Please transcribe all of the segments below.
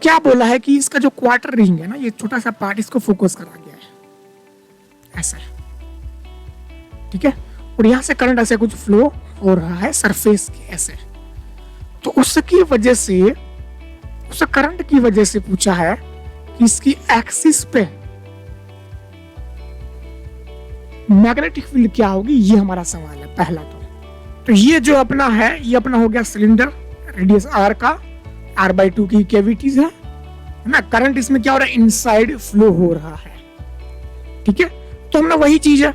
क्या बोला है कि इसका जो क्वार्टर रिंग है ना, ये छोटा सा पार्ट, इसको फोकस करा गया है ऐसा, ठीक है। और यहां से करंट ऐसे कुछ फ्लो हो रहा है सरफेस के ऐसे। तो उसकी वजह से, उस करंट की वजह से पूछा है कि इसकी एक्सिस पे मैग्नेटिक फील्ड क्या होगी, ये हमारा सवाल है पहला। तो ये जो अपना है, ये अपना हो गया सिलेंडर, रेडियस आर का, r/2 की कैविटीज है ना। करंट इसमें क्या हो रहा है, इनसाइड फ्लो हो रहा है, ठीक है। तो हमने वही चीज है,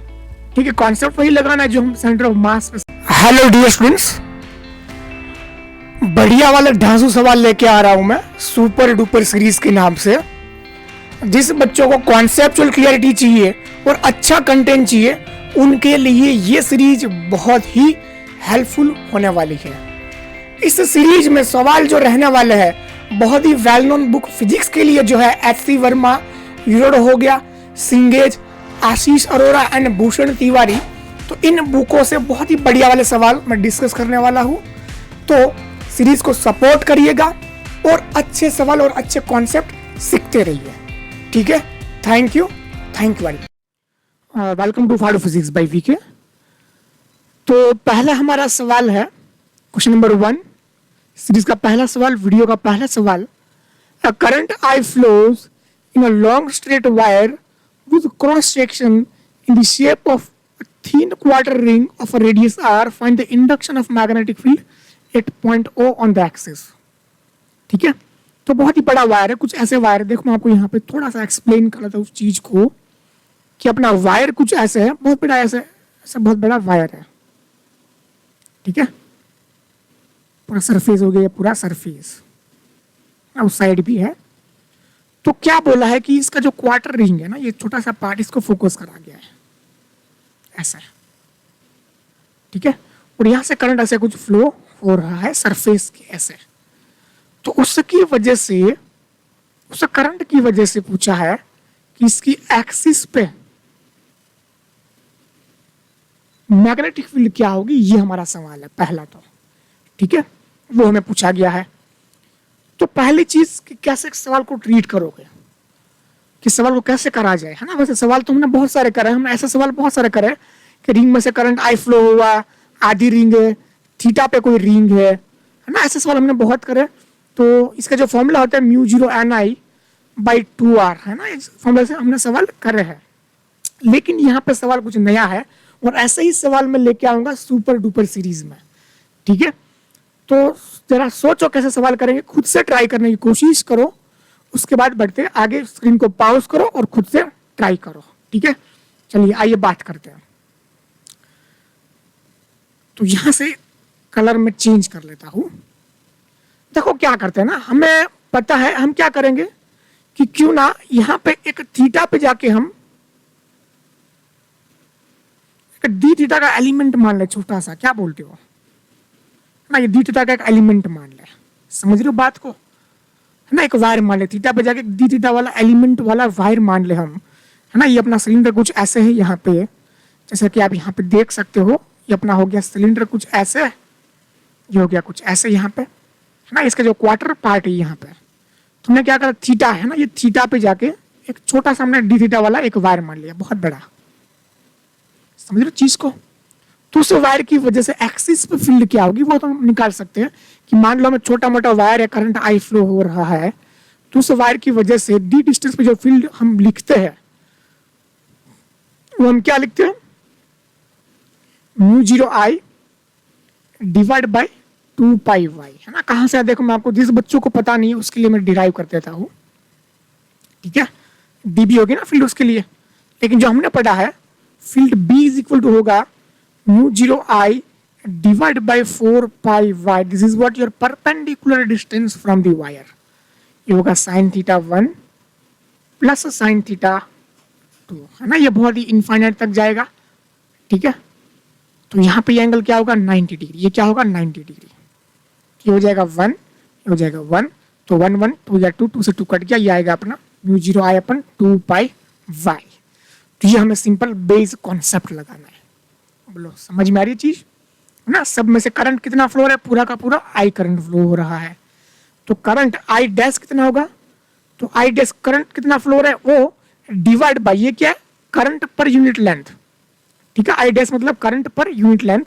ठीक है, कॉन्सेप्ट वही लगाना है जो हम सेंटर ऑफ मास पे। हेलो डियर स्टूडेंट्स, बढ़िया वाला ढांसू सवाल लेके आ रहा हूं मैं सुपर डुपर सीरीज के नाम से। जिस बच्चों को कॉन्सेप्चुअल क्लियरिटी चाहिए और अच्छा कंटेंट चाहिए, उनके लिए ये सीरीज बहुत ही हेल्पफुल होने वाली है। इस सीरीज में सवाल जो रहने वाले हैं बहुत ही वेल नोन बुक फिजिक्स के लिए जो है H.C. वर्मा, यूरोड हो गया, सिंगेज, आशीष अरोरा एंड भूषण तिवारी। तो इन बुकों से बहुत ही बढ़िया वाले सवाल मैं डिस्कस करने वाला हूँ। तो सीरीज को सपोर्ट करिएगा और अच्छे सवाल और अच्छे कॉन्सेप्ट सीखते रहिए, ठीक है। Thank you very much. Welcome to फाड़ू फिजिक्स बाय वीके। तो पहला हमारा सवाल है क्वेश्चन नंबर 1, सीरीज का पहला सवाल, वीडियो का पहला सवाल। अ current I flows in a long straight wire with cross section in the shape of a thin quarter ring of a radius r. Find the induction of magnetic field at point O on the axis. ठीक है, तो बहुत ही बड़ा wire है, कुछ ऐसे wire है। देखो मैं आपको यहाँ पे थोड़ा सा एक्सप्लेन कर रहा था उस चीज को कि अपना वायर कुछ ऐसे है, बहुत बड़ा ऐसे बहुत बड़ा वायर है, ठीक है। पूरा सरफेस हो गया, पूरा सरफेस उस साइड भी है। तो क्या बोला है कि इसका जो क्वार्टर रिंग है ना, ये छोटा सा पार्ट, इसको फोकस करा गया है ऐसा, ठीक है। और यहां से करंट ऐसे कुछ फ्लो हो रहा है सरफेस के ऐसे। तो उसकी वजह से, उस करंट की वजह से पूछा है कि इसकी एक्सिस पे मैग्नेटिक फील्ड क्या होगी, ये हमारा सवाल है पहला। तो ठीक है, वो हमें पूछा गया है। तो पहली चीज कि कैसे सवाल को ट्रीट करोगे, कि सवाल को कैसे करा जाए, है ना। वैसे सवाल तो हमने बहुत सारे करे, हमने ऐसे सवाल बहुत सारे करे कि रिंग में से करंट आई फ्लो हुआ, आधी रिंग है, थीटा पे कोई रिंग है ना। ऐसे सवाल हमने बहुत करे। तो इसका जो फॉर्मूला होता है μ0ni/2r, है ना, इस फॉर्मूला से हमने सवाल करे हैं। लेकिन यहाँ पे सवाल कुछ नया है और ऐसे ही सवाल मैं लेके आऊंगा सुपर डुपर सीरीज में, ठीक है। तो जरा सोचो कैसे सवाल करेंगे, खुद से ट्राई करने की कोशिश करो, उसके बाद बढ़ते आगे। स्क्रीन को पॉज करो और खुद से ट्राई करो, ठीक है। चलिए आइए बात करते हैं। तो यहां से कलर में चेंज कर लेता हूं। देखो क्या करते हैं ना, हमें पता है हम क्या करेंगे कि क्यों ना यहां पे एक थीटा पे जाके हम एक डी थीटा का एलिमेंट मान ले, छोटा सा, क्या बोलते हो ना, ये डी थीटा का एक एलिमेंट मान ले। समझ रहे हो बात को, है ना। एक वायर मान ले, थीटा पे जाके डी थीटा वाला एलिमेंट वाला वायर मान ले हम, है ना। ये अपना सिलेंडर कुछ ऐसे है यहाँ पे, जैसा कि आप यहाँ पे देख सकते हो। ये अपना हो गया सिलेंडर कुछ ऐसे, ये हो गया कुछ ऐसे यहाँ पे, है ना। इसका जो क्वार्टर पार्ट है यहाँ पे, तुमने क्या करा, थीटा है ना, ये थीटा पे जाके एक छोटा सा हमने डी थीटा वाला एक वायर मान लिया, बहुत बड़ा। समझ लो चीज को। तो उस वायर की वजह से एक्सिस पे फील्ड क्या होगी वो तो हम निकाल सकते हैं। कि मान लो हमें छोटा मोटा वायर है, करंट आई फ्लो हो रहा है, तो उस वायर की वजह से डी डिस्टेंस पे जो फील्ड हम लिखते हैं वो हम क्या लिखते हैं, μ0I डिवाइड बाय 2πy, है ना। कहां से देखो मैं आपको, जिस बच्चों को पता नहीं है उसके लिए मैं डिराइव कर देता हूं, ठीक है। डीबी होगी ना फील्ड उसके लिए, लेकिन जो हमने पढ़ा है field B is equal to होगा μ0I divided by 4πy. This is what your perpendicular distance from the wire. ये होगा sin theta 1 plus sin theta 2, है ना। ये बहुत ही इनफाइनाइट तक जाएगा, ठीक है। तो यहाँ पे एंगल क्या होगा, 90 डिग्री। ये क्या होगा, 90 डिग्री। ये हो जाएगा 1, ये हो जाएगा 1, तो 1 1 2 या 2 2 से 2 कट गया, ये आएगा अपना μ0I/2πy। तो ये हमें सिंपल बेस कॉन्सेप्ट लगाना है। बोलो समझ में आ रही है चीज ना। सब में से करंट कितना फ्लो हो रहा है, पूरा का पूरा आई करंट फ्लो हो रहा है। तो करंट आई डैश कितना होगा, तो आई डैश करंट कितना फ्लो है वो डिवाइड बाई ये क्या है करंट पर यूनिट लेंथ, ठीक है। आई डैश मतलब करंट पर यूनिट लेंथ,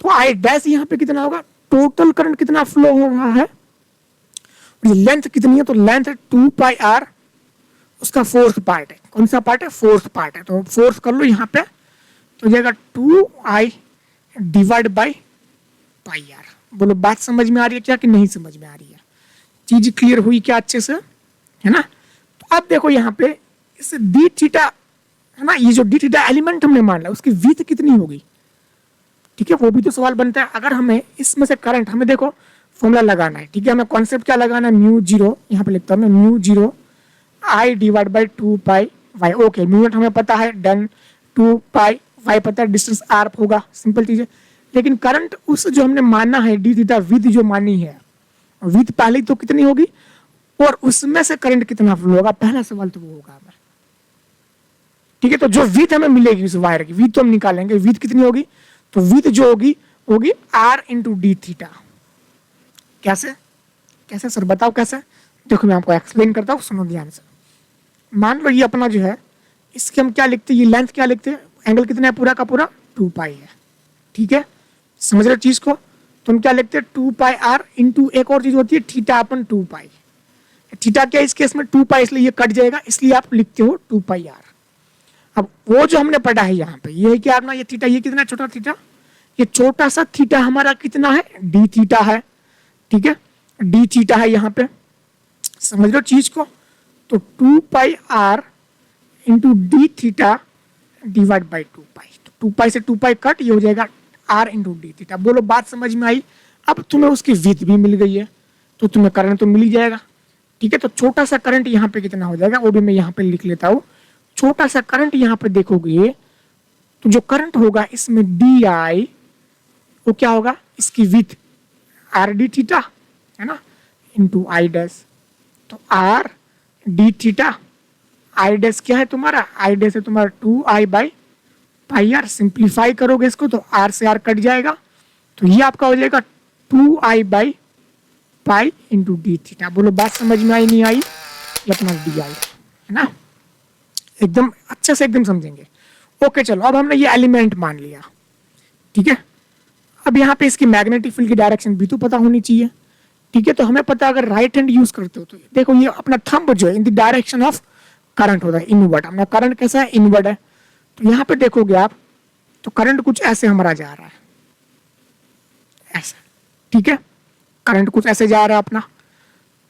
तो आई डैश यहाँ पे कितना होगा, टोटल करंट कितना फ्लो हो रहा है, लेंथ कितनी है, तो लेंथ है 2 पाई आर, उसका फोर्थ पार्ट है, कौन सा पार्ट है, फोर्थ पार्ट है, तो फोर्थ कर लो यहाँ पे, तो जाएगा 2 I divide by pi r. बोलो बात समझ में आ रही है क्या कि नहीं समझ में आ रही है, चीज क्लियर हुई क्या अच्छे से, है ना। तो अब देखो यहाँ पे इस डी थीटा है ना, ये जो डी थीटा एलिमेंट हमने मान लिया उसकी विड्थ कितनी होगी, ठीक है, वो भी तो सवाल बनता है। अगर हमें इसमें से करंट, हमें देखो फॉर्मूला लगाना है, ठीक है, हमें कॉन्सेप्ट क्या लगाना है, म्यू जीरो, यहाँ पे लिखता हूँ मैं mu zero I divide by 2 pi y, okay mu not हमें पता है, डन, 2 पाई वाई पता है, डिस्टेंस आर होगा, सिंपल चीज है। लेकिन करंट उस जो हमने माना है डी थीटा विथ जो मानी है, विथ पहले तो कितनी होगी और उसमें से करंट कितना फ्लो होगा, पहला सवाल तो वो होगा हमें, ठीक है। तो जो विथ हमें मिलेगी उस वायर की, विथ तो हम निकालेंगे, विथ कितनी होगी, तो विथ जो होगी होगी आर इंटू डी थीटा। कैसे कैसे सर बताओ कैसे, देखो मैं आपको एक्सप्लेन करता हूँ, सुनो ध्यान से। मान लो ये अपना जो है, इसके हम क्या लिखते हैं, ये लेंथ क्या लिखते हैं, एंगल कितना है पूरा का पूरा 2 पाई है, ठीक है, समझ रहे हो चीज को। तो हम क्या लिखते हैं 2 पाई आर इंटू एक और चीज होती है थीटा अपन 2 पाई, थीटा क्या इस केस में 2 पाई, इसलिए ये कट जाएगा, इसलिए आप लिखते हो 2 पाई आर। अब वो जो हमने पढ़ा है यहाँ पे, ये क्या अपना ये थीटा, ये कितना छोटा थीटा, ये छोटा सा थीटा हमारा कितना है, डी थीटा है, ठीक है, डी थीटा है यहाँ पे, समझ लो चीज को। तो 2 pi R into D theta divide by 2 pi, तो 2 पाई से 2 पाई कट, ये हो जाएगा आर इंटू डी थीटा। बोलो बात समझ में आई। अब तुम्हें उसकी विथ भी मिल गई है, तो तुम्हें करंट तो मिल ही जाएगा, ठीक है। तो छोटा सा करंट यहाँ पे कितना हो जाएगा, वो भी मैं यहाँ पे लिख लेता हूँ। छोटा सा करंट यहाँ पे देखोगे तो जो करंट होगा इसमें डी आई, वो क्या होगा, इसकी विथ आर डी थीटा है ना, इंटू आई डैश, तो R D theta, I dash क्या है तुम्हारा, आई डैश है तुम्हारा 2 I by pi are, simplify करोगे इसको तो आर से आर कट जाएगा, तो ये आपका हो जाएगा 2 I by pi into D theta. बोलो बात समझ में आई नहीं आई, ये अपना डी आई है ना, एकदम अच्छे से एकदम समझेंगे। ओके चलो, अब हमने ये एलिमेंट मान लिया, ठीक है। अब यहाँ पे इसकी मैग्नेटिक फील्ड की डायरेक्शन भी तो पता होनी चाहिए, ठीक है। तो हमें पता अगर राइट हैंड यूज करते हो तो देखो ये अपना थंब जो है in the direction of current होता है, इनवर्ड, अपना करंट कैसा है, इनवर्ड है। तो यहाँ पे देखोगे आप तो करंट कुछ ऐसे हमारा जा रहा है, ऐसा, ठीक है, करंट कुछ ऐसे जा रहा है अपना।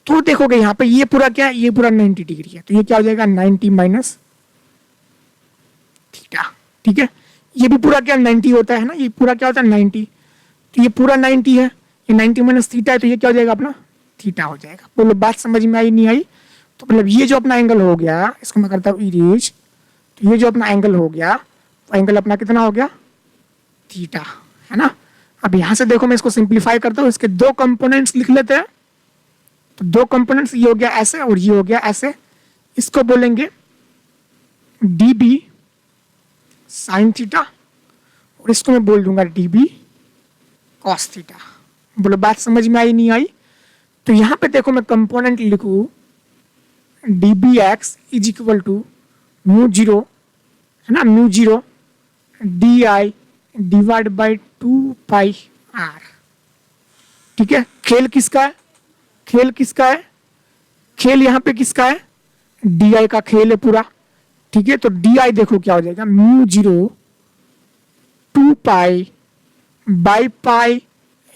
तो देखोगे यहाँ पे ये पूरा क्या है, ये पूरा 90 डिग्री है, तो ये क्या हो जाएगा 90 माइनस थीटा, ठीक है। ये भी पूरा क्या 90 होता है ना, ये पूरा क्या होता है 90, तो ये पूरा 90 है, ये 90 माइनस थीटा है, तो ये क्या हो जाएगा अपना थीटा हो जाएगा। बोलो बात समझ में आई नहीं आई। तो मतलब ये जो अपना एंगल हो गया, इसको मैं करता हूँ इरेज, तो ये जो अपना एंगल हो गया, वो एंगल अपना कितना हो गया, थीटा, है ना। अब यहाँ से देखो मैं इसको सिंप्लीफाई करता हूँ, इसके दो कंपोनेंट्स लिख लेते हैं। तो दो कंपोनेंट्स, ये हो गया ऐसे और ये हो गया ऐसे, इसको बोलेंगे डी बी साइन थीटा, और इसको मैं बोल दूंगा डी बी कॉस थीटा। बोलो बात समझ में आई नहीं आई। तो यहाँ पे देखो मैं कंपोनेंट लिखूँ d B x is equal to mu zero, है ना, mu zero d I divide by 2 pi r, ठीक है। खेल किसका है, खेल किसका है, खेल यहाँ पे किसका है, डी आई का खेल है पूरा, ठीक है। तो डी आई देखो क्या हो जाएगा, mu zero 2 pi by pi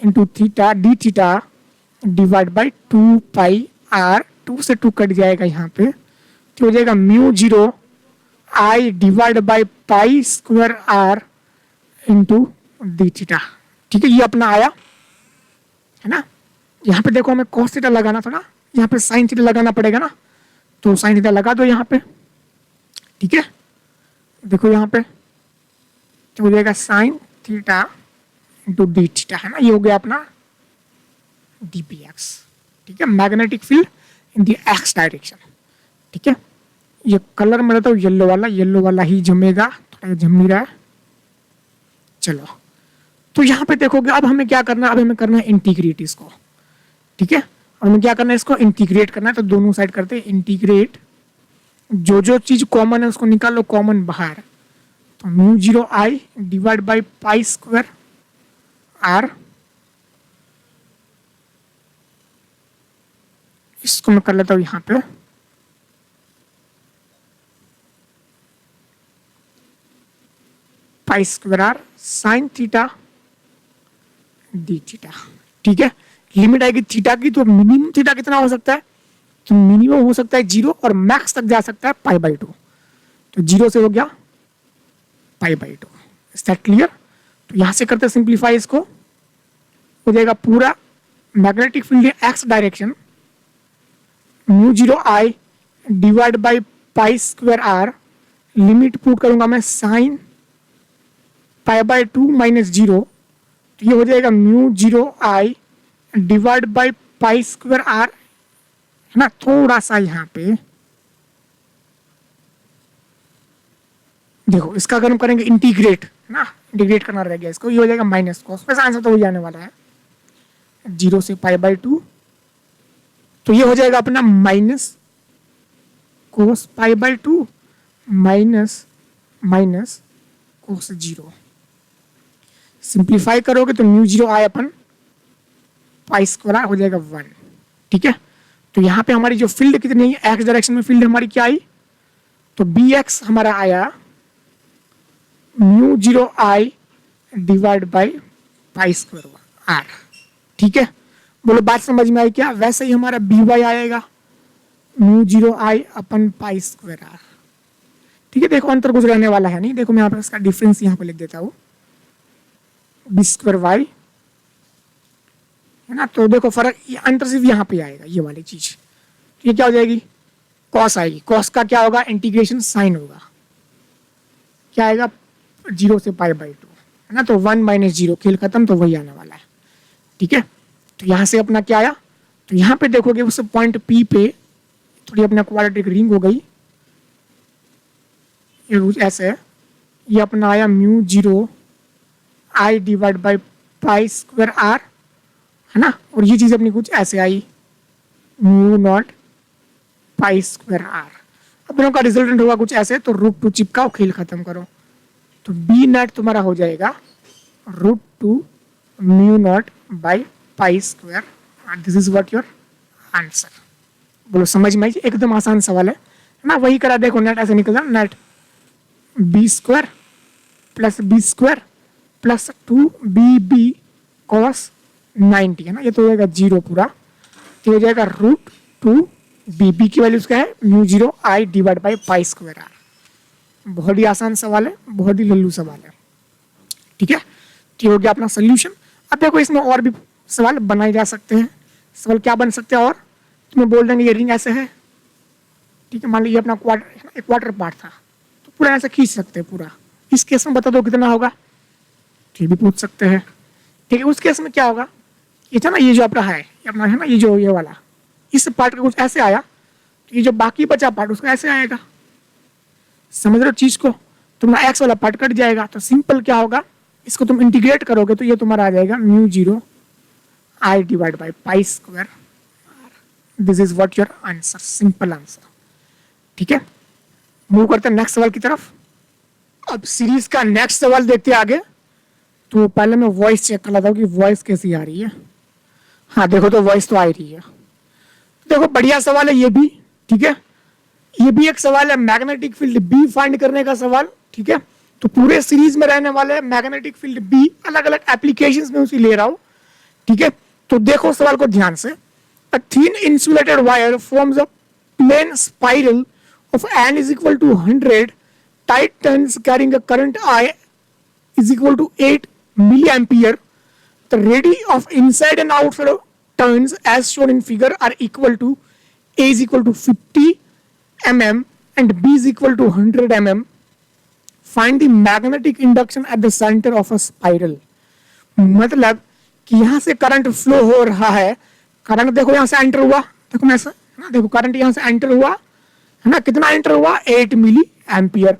into theta D theta divide by 2 pi r, 2 से 2 कट जाएगा यहाँ पे, तो हो जाएगा mu zero I divide by pi square r into D theta, ठीक है। ये अपना आया, है ना। यहाँ पे देखो हमें कॉस थीटा लगाना था ना, यहाँ पे साइन थीटा लगाना पड़ेगा ना, तो साइन थीटा लगा दो यहाँ पे, ठीक है। देखो यहाँ पे तो हो जाएगा sine theta into D theta, है ना, ये हो गया अपना डी पी एक्स, ठीक है, मैग्नेटिक फील्ड इन दी एक्स डायरेक्शन, ठीक है। ये कलर में रहता है येलो वाला ही जमेगा, थोड़ा जम नहीं रहा है। चलो तो यहाँ पे देखोगे अब हमें क्या करना है, अब हमें करना है इंटीग्रेट इसको, ठीक है। और हमें क्या करना है, इसको इंटीग्रेट करना है। तो दोनों साइड करते हैं इंटीग्रेट, जो जो चीज कॉमन है उसको निकाल लो कॉमन बाहर। तो mu 0 I divide by pi square r, इसको मैं कर लेता हूं यहां पे pi square r sine theta D theta. ठीक है, लिमिट आएगी थीटा की, तो मिनिमम थीटा कितना हो सकता है, तो मिनिमम हो सकता है 0 और मैक्स तक जा सकता है पाई बाई 2। तो 0 से हो गया pi by 2। Is that clear? तो यहां से करते सिंप्लीफाई, इसको हो जाएगा पूरा magnetic field x direction mu 0 I divide by pi square r, limit put करूंगा मैं साइन पाई बाई 2 माइनस 0, तो ये हो जाएगा mu 0 I divide by pi square are, है ना। थोड़ा सा यहां पे देखो, इसका अगर हम करेंगे इंटीग्रेट, है ना, इंटीग्रेट करना रह गया इसको, ये हो जाएगा माइनस कॉस, वैसे आंसर तो वही आने वाला है 0 से पाई बाई 2। तो ये हो जाएगा अपना minus cos pi by 2 minus minus cos 0। Simplify करोगे तो म्यू 0 आई अपन पाई स्क्वायर हो जाएगा 1। ठीक है, तो यहाँ पे हमारी जो फील्ड कितनी है, एक्स डायरेक्शन में फील्ड हमारी क्या आई, तो बी एक्स हमारा आया mu 0 I divide by pi square r. ठीक है, बोलो बात समझ में आई क्या? वैसे ही हमारा बी वाई आएगा म्यू 0 आई अपन पाई स्क्वायर आर। ठीक है, देखो अंतर कुछ रहने वाला है नहीं, देखो मैं यहाँ पे इसका डिफरेंस यहाँ पे लिख देता हूँ, बी स्क्वायर वाई, है ना। तो देखो फर्क, अंतर सिर्फ यहाँ पे आएगा, ये वाली चीज। ये क्या हो जाएगी, कॉस आएगी, कॉस का क्या होगा, इंटीग्रेशन साइन होगा, क्या आएगा 0 से पाई बाई 2, है ना। तो 1 माइनस 0, खेल खत्म, तो वही आने वाला है। ठीक है, तो यहाँ से अपना क्या आया, तो यहाँ पे देखोगे उस पॉइंट पी पे थोड़ी अपना क्वाड्रेटिक रिंग हो गई, ये कुछ ऐसे है, ये अपना आया mu 0 I divide by pi square are, है ना। और ये चीज अपनी कुछ ऐसे I mu naught pi square R. अब दोनों का रिजल्टेंट होगा कुछ ऐसे, तो रूट 2 चिपकाओ, खेल खत्म करो, तो बी नेट तुम्हारा हो जाएगा root 2 mu not by pi square. This is what your answer. बोलो समझ में आई? एकदम आसान सवाल है ना, वही करा, देखो नेट ऐसे निकल जाए, net B square plus 2 B B cos 90, है ना। ये तो हो जाएगा 0 पूरा, तो हो जाएगा रूट 2 बी बी की वैल्यू क्या है, mu 0 I divide by pi square r. बहुत ही आसान सवाल है, बहुत ही लल्लू सवाल है। ठीक है, तो हो गया अपना सोल्यूशन। अब देखो इसमें और भी सवाल बनाए जा सकते हैं। सवाल क्या बन सकते हैं, और तुम्हें बोल देंगे ये रिंग ऐसे है, ठीक है, मान लीजिए अपना क्वार्टर पार्ट था, तो पूरा ऐसे खींच सकते हैं पूरा। इस केस में बता दो कितना होगा, ये भी पूछ सकते हैं। ठीक है, उस केस में क्या होगा, ये था ना, ये जो अपना है, ये अपना है ना, ये जो ये वाला, इस पार्ट का कुछ ऐसे आया, तो ये जो बाकी बचा पार्ट उसका ऐसे आएगा। समझ रहे हो चीज को? तुम्हारा एक्स वाला पार्ट कट जाएगा, तो सिंपल क्या होगा, इसको तुम इंटीग्रेट करोगे तो ये तुम्हारा आ जाएगा mu 0 I divide by pi square. This is what your answer, simple answer. ठीक है, मूव करते हैं नेक्स्ट सवाल की तरफ। अब सीरीज का नेक्स्ट सवाल देखते हैं आगे। तो पहले मैं वॉइस चेक कर लेता हूँ कि वॉइस कैसी आ रही है। हाँ देखो, तो वॉइस तो आ रही है। देखो बढ़िया सवाल है ये भी। ठीक है, ये भी एक सवाल है मैग्नेटिक फील्ड बी फाइंड करने का सवाल। ठीक है, तो पूरे सीरीज में रहने वाले मैग्नेटिक फील्ड बी, अलग अलग एप्लीकेशंस में उसी ले रहा हूँ। ठीक है, तो देखो सवाल को ध्यान से। A thin insulated wire forms a plane spiral of n is equal to 100 tight turns carrying a current I is equal to 8 milliampere. The radii of inside and outside turns as shown in figure are equal to A is equal to 50 mm and B is equal to 100 mm. Find the magnetic induction at the center of a spiral. मतलब कि यहाँ से current flow हो रहा है, current देखो यहाँ से एंटर हुआ, देखो मैं ऐसा ना, देखो करंट यहाँ से एंटर हुआ, है ना, कितना एंटर हुआ 8 मिली एम्पियर।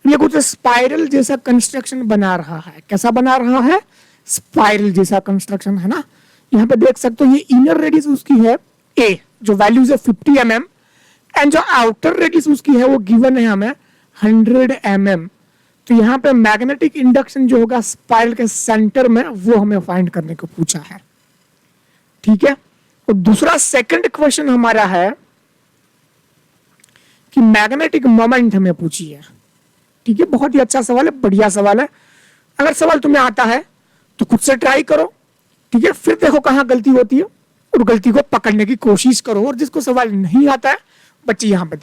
ये कुछ स्पाइरल जैसा कंस्ट्रक्शन बना रहा है। कैसा बना रहा है? स्पाइरल जैसा कंस्ट्रक्शन, है ना। यहाँ पे देख सकते हो ये इनर रेडियस उसकी है ए जो वैल्यूज है 50 mm एंड जो आउटर रेडियस उसकी है वो गिवन है हमें 100 mm। तो यहाँ पे मैग्नेटिक इंडक्शन जो होगा स्पाइरल के सेंटर में वो हमें फाइंड करने को पूछा है। ठीक है, और दूसरा सेकंड क्वेश्चन हमारा है कि मैग्नेटिक मोमेंट हमें पूछी है। ठीक है, बहुत ही अच्छा सवाल है, बढ़िया सवाल है। अगर सवाल तुम्हें आता है तो खुद से ट्राई करो। ठीक है, फिर देखो कहाँ गलती होती है और गलती को पकड़ने की कोशिश करो। और जिसको सवाल नहीं आता है बच्चे यहाँ पे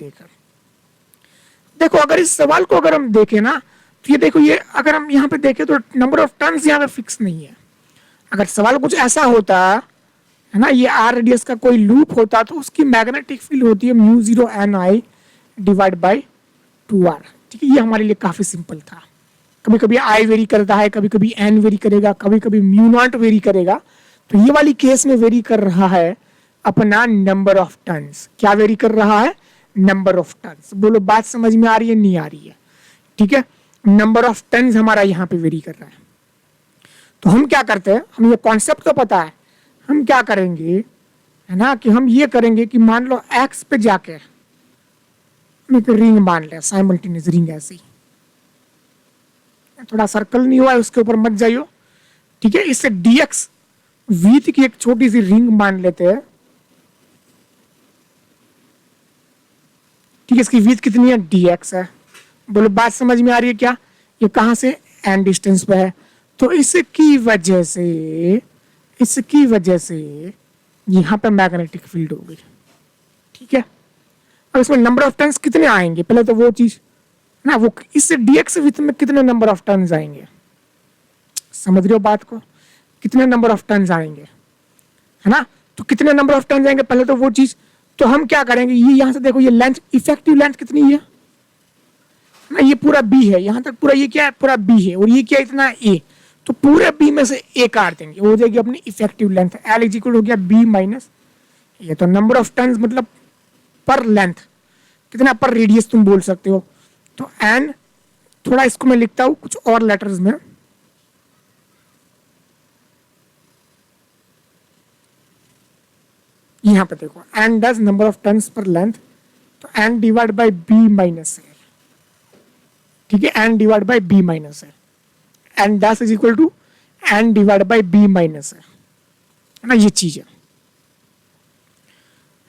देखो, अगर इस सवाल को अगर हम देखें ना तो ये देखो, ये अगर हम यहाँ पे देखें तो नंबर ऑफ टर्न्स यहाँ पे फिक्स नहीं है। अगर सवाल कुछ ऐसा होता है ना, ये आर रेडियस का कोई लूप होता तो उसकी मैग्नेटिक फील्ड होती है mu 0 N I divide by 2r। ठीक है, ये हमारे लिए काफी सिंपल था। कभी कभी आई वेरी करता है, कभी कभी एन वेरी करेगा, कभी कभी म्यू नॉट वेरी करेगा। तो ये वाली केस में वेरी कर रहा है अपना नंबर ऑफ टर्न्स। क्या वेरी कर रहा है? Number of turns. बोलो बात समझ में आ रही है नहीं आ रही है? ठीक है, नंबर ऑफ टर्न्स हमारा यहाँ पे वेरी कर रहा है। तो हम क्या करते हैं, हम ये कॉन्सेप्ट तो पता है, हम क्या करेंगे है ना कि हम ये करेंगे कि मान लो एक्स पे जाके एक रिंग मान ले, साइमल्टेनियस रिंग ऐसी, थोड़ा सर्कल नहीं हुआ है उसके ऊपर मत जाइयो। ठीक है, इससे dx वीथ की एक छोटी सी रिंग मान लेते हैं। ठीक है, इसकी वीथ कितनी है? dx है। बोलो बात समझ में आ रही है क्या? ये कहां से? n डिस्टेंस पे है। तो इसकी वजह से यहां पे मैग्नेटिक फील्ड होगी। ठीक है, अब इसमें नंबर ऑफ टर्न्स कितने आएंगे पहले तो वो चीज ना, वो इससे dx विथ में कितने नंबर ऑफ टर्न्स आएंगे? समझ रहे हो बात को? कितने नंबर ऑफ टर्न्स आएंगे, है ना? तो कितने नंबर ऑफ टर्न्स आएंगे पहले तो वो चीज। तो हम क्या करेंगे, ये यहां से देखो, ये लेंथ, इफेक्टिव लेंथ कितनी है ना, ये पूरा b है, यहां तक पूरा ये क्या है? पूरा b है। और ये क्या इतना a, तो पूरे b में से a काट देंगे, हो जाएगी अपनी effective length. l is equal हो गया b माइनस ये, तो नंबर ऑफ टर्न्स मतलब पर लेंथ कितना, पर रेडियस तुम बोल सकते हो। तो n, थोड़ा इसको मैं लिखता हूं कुछ और लेटर्स में, यहां पे देखो n does number of turns per length, तो n divide by b minus है। ठीक है, n divide by b minus है, n does is equal to n divide by b minus है ना, ये चीज है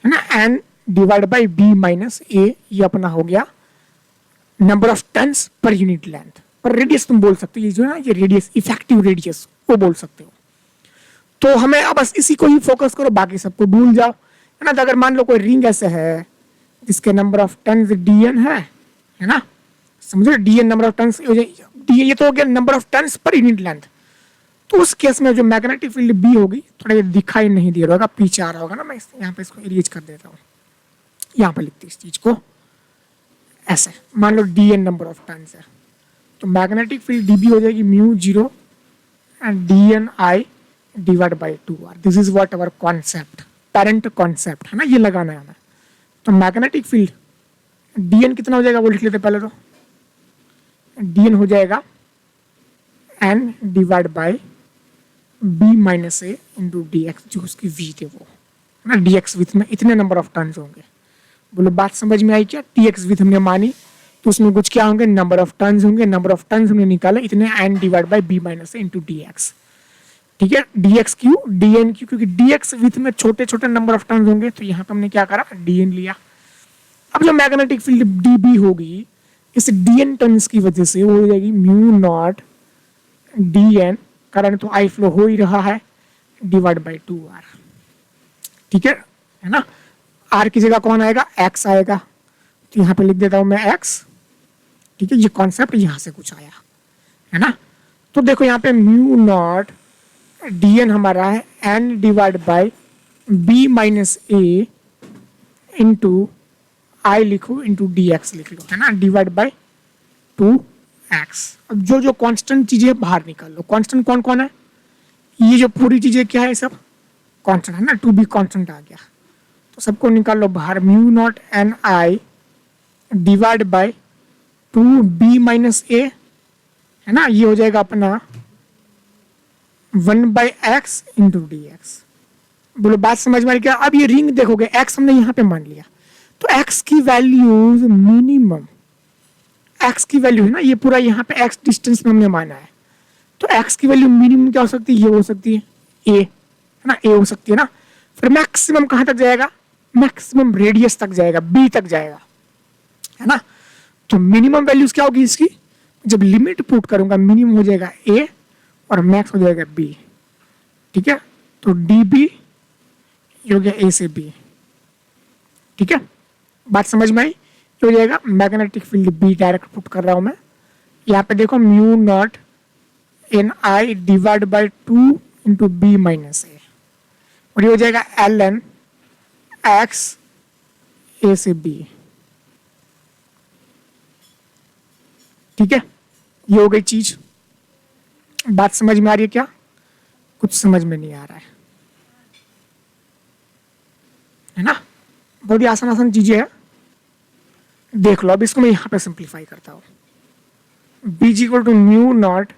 ना, n divide by b minus a, ये अपना हो गया number of turns per unit length. Per radius तुम बोल सकते हो, ये जो है ना, ये रेडियस, इफेक्टिव रेडियस वो बोल सकते हो। तो हमें अब बस इसी को ही फोकस करो, बाकी सबको भूल जाओ, है ना। तो अगर मान लो कोई रिंग ऐसे है जिसके नंबर ऑफ टर्न्स dn है ना, समझो dn नंबर ऑफ टर्न्स, ये तो हो गया number of turns per unit length. तो उस केस में जो मैग्नेटिक फील्ड बी होगी, थोड़ा ये दिखाई नहीं दे रहा होगा, पीछे आ रहा होगा ना, मैं यहाँ पे इसको इरेज कर देता हूँ, यहाँ पे लिखते इस चीज को ऐसे। मान लो dn नंबर ऑफ टर्न्स है, तो मैग्नेटिक फील्ड db हो जाएगी mu 0 and dn i divide by 2r। This is what our concept, parent concept है ना, ये लगाना है हमें। तो मैग्नेटिक फील्ड dn कितना हो जाएगा वो लिख लेते पहले। तो dn हो जाएगा n divide by b minus A into dx, जो उसकी वीथ है वो है ना, dx विथ में इतने नंबर ऑफ टर्न्स होंगे। बोलो बात समझ में आई क्या? dx विथ हमने मानी तो उसमें कुछ क्या होंगे, नंबर ऑफ टर्न्स होंगे। नंबर ऑफ टर्न्स हमने निकाला इतने, n divide by b minus A into dx। ठीक है, dx क्यू dn क्यू, क्योंकि dx विथ में छोटे छोटे नंबर ऑफ टर्न्स होंगे, तो यहाँ पे हमने क्या करा, dn लिया। अब जो मैग्नेटिक फील्ड db होगी, इस dn टर्न्स की वजह से वो हो जाएगी म्यू नॉट dn, करंट तो आई फ्लो हो ही रहा है, डिवाइड बाई 2r। ठीक है ना। r की जगह कौन आएगा? x आएगा, तो यहाँ पे लिख देता हूं मैं x। ठीक है, ये कॉन्सेप्ट यहाँ से कुछ आया है ना। तो देखो यहाँ पे म्यू नॉट dn हमारा है n divide by b minus A into I लिखो इंटू dx लिख लो, है ना, डिवाइड बाई 2x। अब जो जो कांस्टेंट चीजें बाहर निकाल लो। कांस्टेंट कौन कौन है? ये जो पूरी चीजें क्या है, सब कांस्टेंट है ना, टू बी कांस्टेंट आ गया, तो सबको निकाल लो बाहर। Mu not an I divide by 2b minus A, है ना, ये हो जाएगा अपना 1 by X into D X. बोलो बात समझ में आ रही क्या? अब ये रिंग देखोगे, एक्स हमने यहाँ पे मान लिया, तो एक्स की वैल्यूज मिनिमम, एक्स की वैल्यू है ना, ये पूरा यहाँ पे एक्स डिस्टेंस में हमने माना है, तो एक्स की वैल्यू मिनिमम क्या हो सकती है? ये हो सकती है ए, है ना, ए हो सकती है ना। फिर मैक्सिमम कहाँ तक जाएगा? मैक्सिमम रेडियस तक जाएगा, बी तक जाएगा, है ना। तो मिनिमम वैल्यूज क्या होगी इसकी? जब लिमिट पुट करूंगा मिनिमम हो जाएगा ए और मैक्स हो जाएगा बी, ठीक है। तो डी बी हो गया ए से बी, ठीक है, बात समझ में आई? हो जाएगा magnetic field B direct put कर रहा हूं मैं। यहाँ पे देखो mu not an I divide by 2 into B minus A, और ये हो जाएगा एल एन एक्स ए से बी, ठीक है। ये हो गई चीज, बात समझ में आ रही है क्या? कुछ समझ में नहीं आ रहा है ना? बहुत ही आसान आसान चीजें है, देख लो। अब इसको मैं यहां पे सिंप्लीफाई करता हूं। B is equal to mu not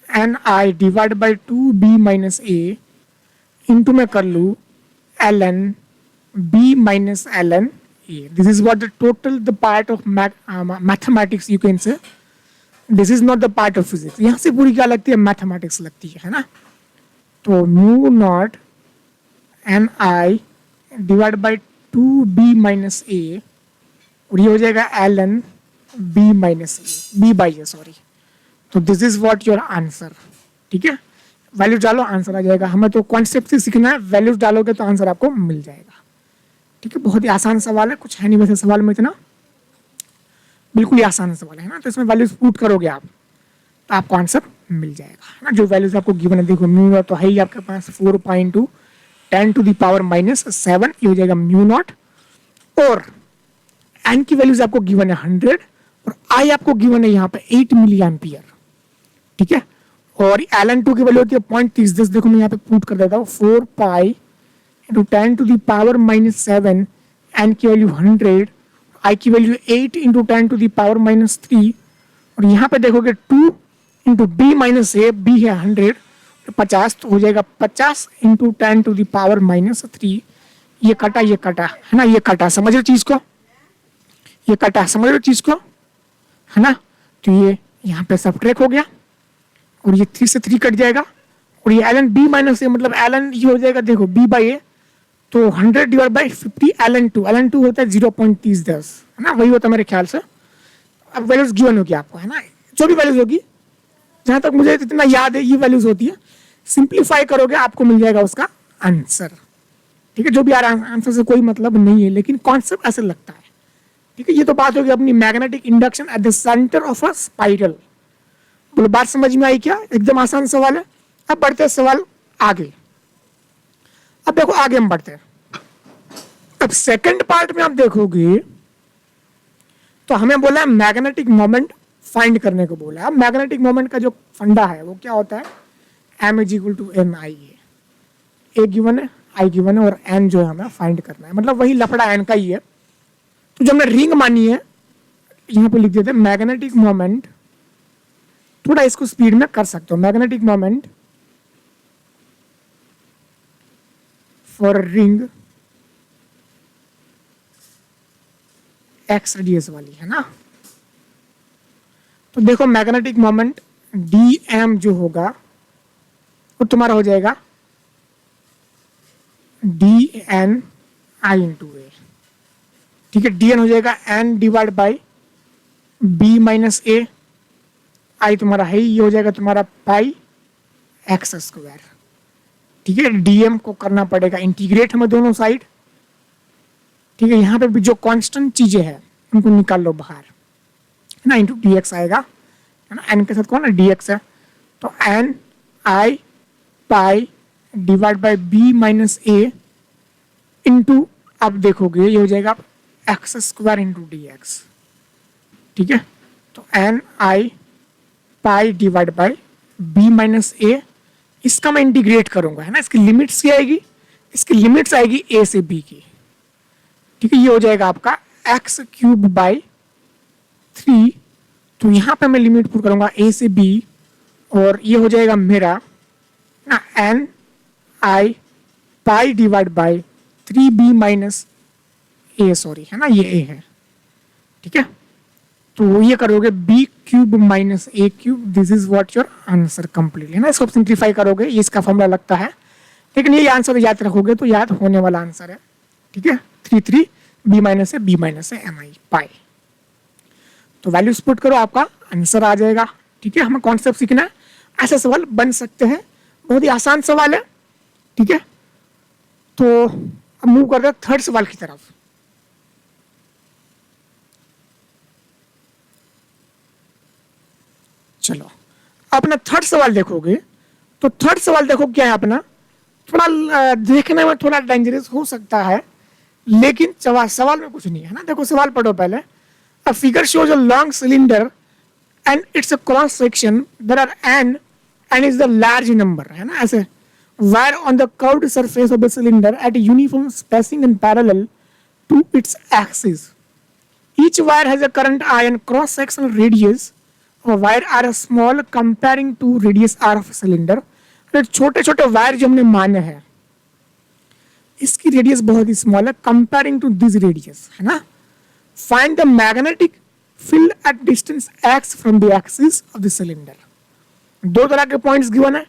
an I divide by 2b minus A into में कर लू l N B minus l n a. This is what the total the part of mathematics you can say, this is not the part of physics. यहां से पूरी क्या लगती है? Mathematics लगती है ना। तो mu not an I divide by 2b minus A, और ये हो जाएगा L N B minus A, B by A sorry. तो this is what your answer, ठीक है। वैल्यूज डालो, आंसर आ जाएगा। हमें तो कॉन्सेप्ट से सीखना है, वैल्यूज डालोगे तो आंसर आपको मिल जाएगा, ठीक है। बहुत ही आसान सवाल है, कुछ है नहीं वैसे सवाल में इतना, बिल्कुल ही आसान सवाल है ना। तो इसमें वैल्यूज पुट करोगे आप तो आपको आंसर मिल जाएगा, है ना। जो वैल्यूज आपको गिवन है, देखो म्यू तो है ही आपके पास 4.2 10 टू द पावर माइनस 7, ये हो जाएगा म्यू नॉट, और एन की वैल्यूज आपको गिवन है 100, और आई आपको गिवन है यहाँ पे 8 मिली एम्पियर, ठीक है। और एल एन टू की वैल्यू होती है 0.30, देखो मैं यहाँ पे पुट कर देता हूँ 4 pi into 10 to the power minus 7, n की वैल्यू 100, आई की value 8 into 10 to the power minus 3, और यहाँ पे देखोगे 2 इंटू बी माइनस ए, बी है 100 तो 50, तो हो जाएगा 50 into 10 to the power minus 3। ये कटा है ना, ये कटा, समझ रहे चीज को? ये कटा, समझ रहे चीज को, है ना। तो ये यहाँ पे सब्ट्रैक्ट हो गया, और ये 3 से 3 कट जाएगा, और ये एल एन बी माइनस ए, मतलब एल एन ये हो जाएगा, देखो बी बाई ए, तो 100 divide by 50 l n two होता है 0.3010, है ना, वही होता है मेरे ख्याल से। अब वैल्यूज गिवन होगी आपको, है ना, जो भी वैल्यूज होगी, जहां तक मुझे इतना याद है ये वैल्यूज होती है। सिंप्लीफाई करोगे आपको मिल जाएगा उसका आंसर, ठीक है। जो भी आ रहा है आंसर से कोई मतलब नहीं है, लेकिन कॉन्सेप्ट ऐसे लगता है, ठीक है। ये तो बात होगी अपनी magnetic induction at the centre of a spiral. बोलो बात समझ में आई क्या? एकदम आसान सवाल है। अब बढ़ते हैं सवाल आगे। अब देखो आगे हम बढ़ते हैं। अब सेकंड पार्ट में आप देखोगे तो हमें बोला है मैग्नेटिक मोमेंट फाइंड करने को बोला है। मैग्नेटिक मोमेंट का जो फंडा है वो क्या होता है? M is equal to M I A given है, आई गिवन है, और एन जो है हमें फाइंड करना है, मतलब वही लफड़ा एन का ही है। तो जो हमने रिंग मानी है यहाँ पे लिख देते हैं मैग्नेटिक मोमेंट, थोड़ा इसको स्पीड में कर सकते हो। Magnetic moment for ring x radius वाली, है ना। तो देखो मैग्नेटिक मोमेंट डी एम जो होगा वो तुम्हारा हो जाएगा D N I into A, ठीक है। डी एन हो जाएगा N divide by B minus A, I तुम्हारा है, ये हो जाएगा तुम्हारा पाई एक्स स्क्वायर, ठीक है। डीएम को करना पड़ेगा इंटीग्रेट हमें दोनों साइड, ठीक है। यहाँ पे भी जो कांस्टेंट चीजें हैं उनको निकाल लो बाहर, है ना, इंटू डी एक्स आएगा, है ना। एन के साथ कौन है? डी एक्स है। तो N I pi divide by B minus A into, अब देखोगे ये हो जाएगा X square into D X, ठीक है। तो N I pi divide by B minus A, इसका मैं इंटीग्रेट करूंगा, है ना। इसकी लिमिट्स क्या आएगी? इसकी लिमिट्स आएगी ए से बी की, ठीक है। ये हो जाएगा आपका एक्स क्यूब बाई 3, तो यहां पे मैं लिमिट पुट करूंगा ए से बी, और ये हो जाएगा मेरा ना N I pi divide by 3b minus A, sorry है ना, ये ए है, ठीक है। तो ये करोगे B cube minus A cube, this is what your answer complete, है ना। इसको सिंप्लीफाई करोगे, ये इसका फॉर्मूला लगता है, लेकिन ये आंसर याद रखोगे तो याद होने वाला आंसर है, ठीक है। 3 बी माइनस है एम आई पाई। तो वैल्यूज पुट करो, आपका आंसर आ जाएगा, ठीक है। हमें कॉन्सेप्ट सीखना है, ऐसे सवाल बन सकते हैं, बहुत ही आसान सवाल है, ठीक है। तो अब मूव करते हैं थर्ड सवाल की तरफ। चलो अपना थर्ड सवाल देखोगे तो थर्ड सवाल देखो क्या है अपना, थोड़ा देखने में थोड़ा डेंजरस हो सकता है, लेकिन सवाल में कुछ नहीं है ना। देखो सवाल पढ़ो पहले। A figure shows a long cylinder and it's a cross section, there are N is the large number, है ना, ऐसे wire on the curved surface of the cylinder at uniform spacing and parallel to its axis. Each wire has a current I and cross sectional radius wire R small comparing to radius R of cylinder. छोटे छोटे wire जो हमने माने हैं, इसकी radius बहुत ही small है comparing to this radius, है ना। Find the magnetic field at distance x from the axis of the cylinder. दो तरह के पॉइंट्स गिवन है,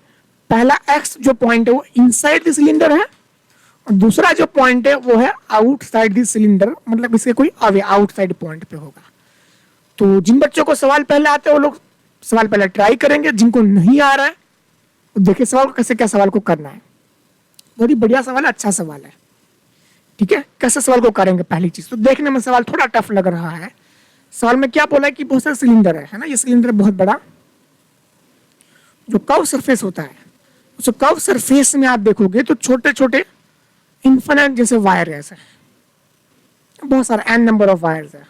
पहला एक्स जो पॉइंट है वो इनसाइड द सिलेंडर है, और दूसरा जो पॉइंट है वो है आउटसाइड द सिलेंडर, मतलब इसके कोई अवे आउटसाइड पॉइंट पे होगा। तो जिन बच्चों को सवाल पहले आते हैं वो लोग सवाल पहले ट्राई करेंगे, जिनको नहीं आ रहा है वो देखिए सवाल को कैसे क्या सवाल को करना है। बहुत ही बढ़िया सवाल है, अच्छा सवाल है, ठीक है। कैसे सवाल को करेंगे, पहली चीज तो देखने में सवाल थोड़ा टफ लग रहा है। सवाल में क्या बोला है कि बहुत सारा सिलेंडर है ना, ये सिलेंडर बहुत बड़ा जो कर्व सरफेस होता है, उस कर्व सरफेस में आप देखोगे तो छोटे छोटे इन्फिनिट जैसे वायर है, ऐसे बहुत सारा एन नंबर ऑफ वायर्स है।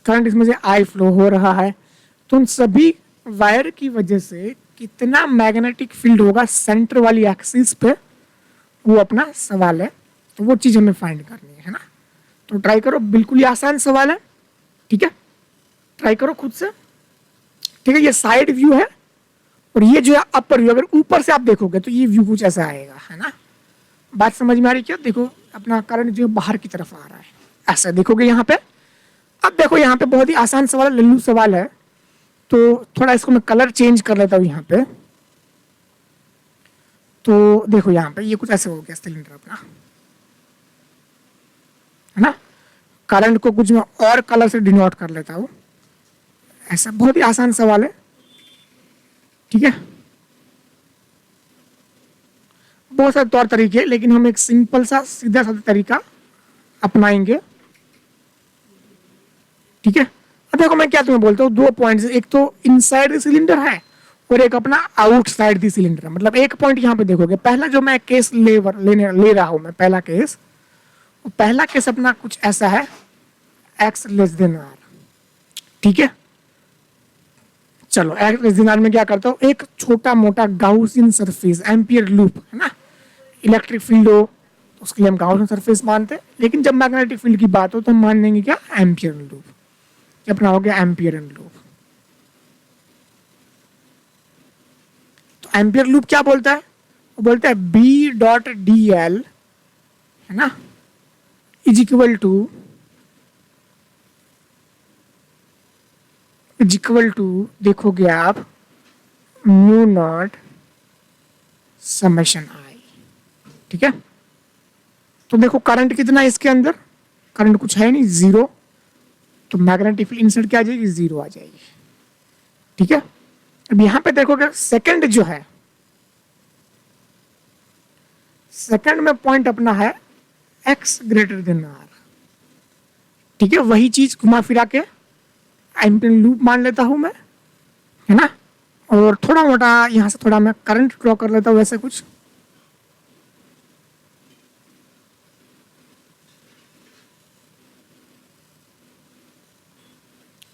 करंट इसमें से आई फ्लो हो रहा है, तो उन सभी वायर की वजह से कितना मैग्नेटिक फील्ड होगा सेंटर वाली एक्सिस पे, वो अपना सवाल है। तो वो चीज हमें फाइंड करनी है ना। तो ट्राई करो, बिल्कुल ही आसान सवाल है, ठीक है। ट्राई करो खुद से, ठीक है। ये साइड व्यू है और ये जो है अपर व्यू। अगर ऊपर से आप देखोगे तो ये व्यू कुछ ऐसा आएगा, है ना। बात समझ में आ रही क्या? देखो अपना करंट जो बाहर की तरफ आ रहा है, ऐसा देखोगे यहाँ पे। अब देखो यहाँ पे बहुत ही आसान सवाल है, लल्लू सवाल है, तो थोड़ा इसको मैं कलर चेंज कर लेता हूँ यहाँ पे। तो देखो यहाँ पे ये कुछ ऐसे हो गया सिलेंडर अपना, है ना। करंट को कुछ मैं और कलर से डिनोट कर लेता हूँ, ऐसा बहुत ही आसान सवाल है, ठीक है। बहुत सारे तौर तरीके, लेकिन हम एक सिंपल सा सीधा साधा तरीका अपनाएंगे, ठीक है। अब देखो मैं क्या तुम्हें बोलता हूँ, दो पॉइंट्स, एक तो इनसाइड सिलेंडर है और एक अपना आउटसाइड दी सिलेंडर है। मतलब एक पॉइंट यहाँ पे देखोगे, पहला जो मैं केस ले रहा हूँ मैं, पहला केस अपना कुछ ऐसा है, एक्स लेस देन आर, ठीक है। चलो एक्स लेस देन आर में क्या करता हूँ, एक छोटा मोटा गाउसियन सरफेस, एम्पियर लूप, है ना। इलेक्ट्रिक फील्ड हो तो उसके लिए हम गाउसियन सरफेस मानते हैं, लेकिन जब मैग्नेटिक फील्ड की बात हो तो हम मान लेंगे क्या, एम्पियर लूप। अपना हो गया एम्पियर लूप। तो एम्पियर लूप क्या बोलता है, वो बोलता है बी डॉट डी एल, है ना, इज इक्वल टू देखोगे आप म्यू नॉट समेशन आई, ठीक है। तो देखो करंट कितना है इसके अंदर, करंट कुछ है नहीं, जीरो। तो मैग्नेटिक फील्ड इंसिडेंट क्या आ जाएगी, जीरो आ जाएगी, ठीक है। अब यहां पे देखोगे सेकंड जो है, सेकंड में पॉइंट अपना है एक्स ग्रेटर देन आर, ठीक है। वही चीज घुमा फिरा के एम्पियर लूप मान लेता हूं मैं, है ना। और थोड़ा मोटा यहां से थोड़ा मैं करंट ड्रॉ कर लेता हूं, वैसे कुछ,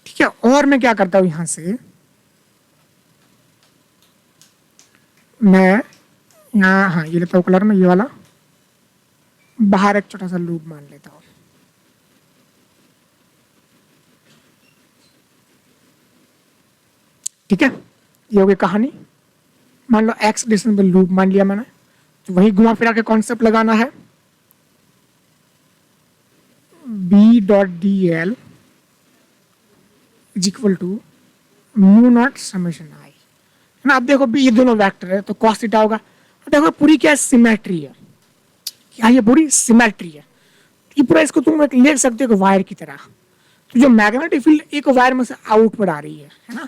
ठीक है। और मैं क्या करता हूं, यहां से मैं यहाँ, हाँ ये लेता हूँ कलर में, ये वाला बाहर एक छोटा सा लूप मान लेता हूँ, ठीक है। ये हो गई कहानी। मान लो एक्स डिस्टेंस पे लूप मान लिया मैंने, तो वही घुमा फिरा के कॉन्सेप्ट लगाना है, B dot D L is equal to mu naught summation I, है ना। अब देखो भी ये दोनों वेक्टर है तो कॉस थीटा होगा। अब देखो पूरी क्या सिमेट्री है, क्या ये पूरी सिमेट्री है। ये पूरा इसको तुम लिख सकते हो वायर की तरह। तो जो मैग्नेटिक फील्ड एक वायर में से आउटवर्ड आ रही है ना,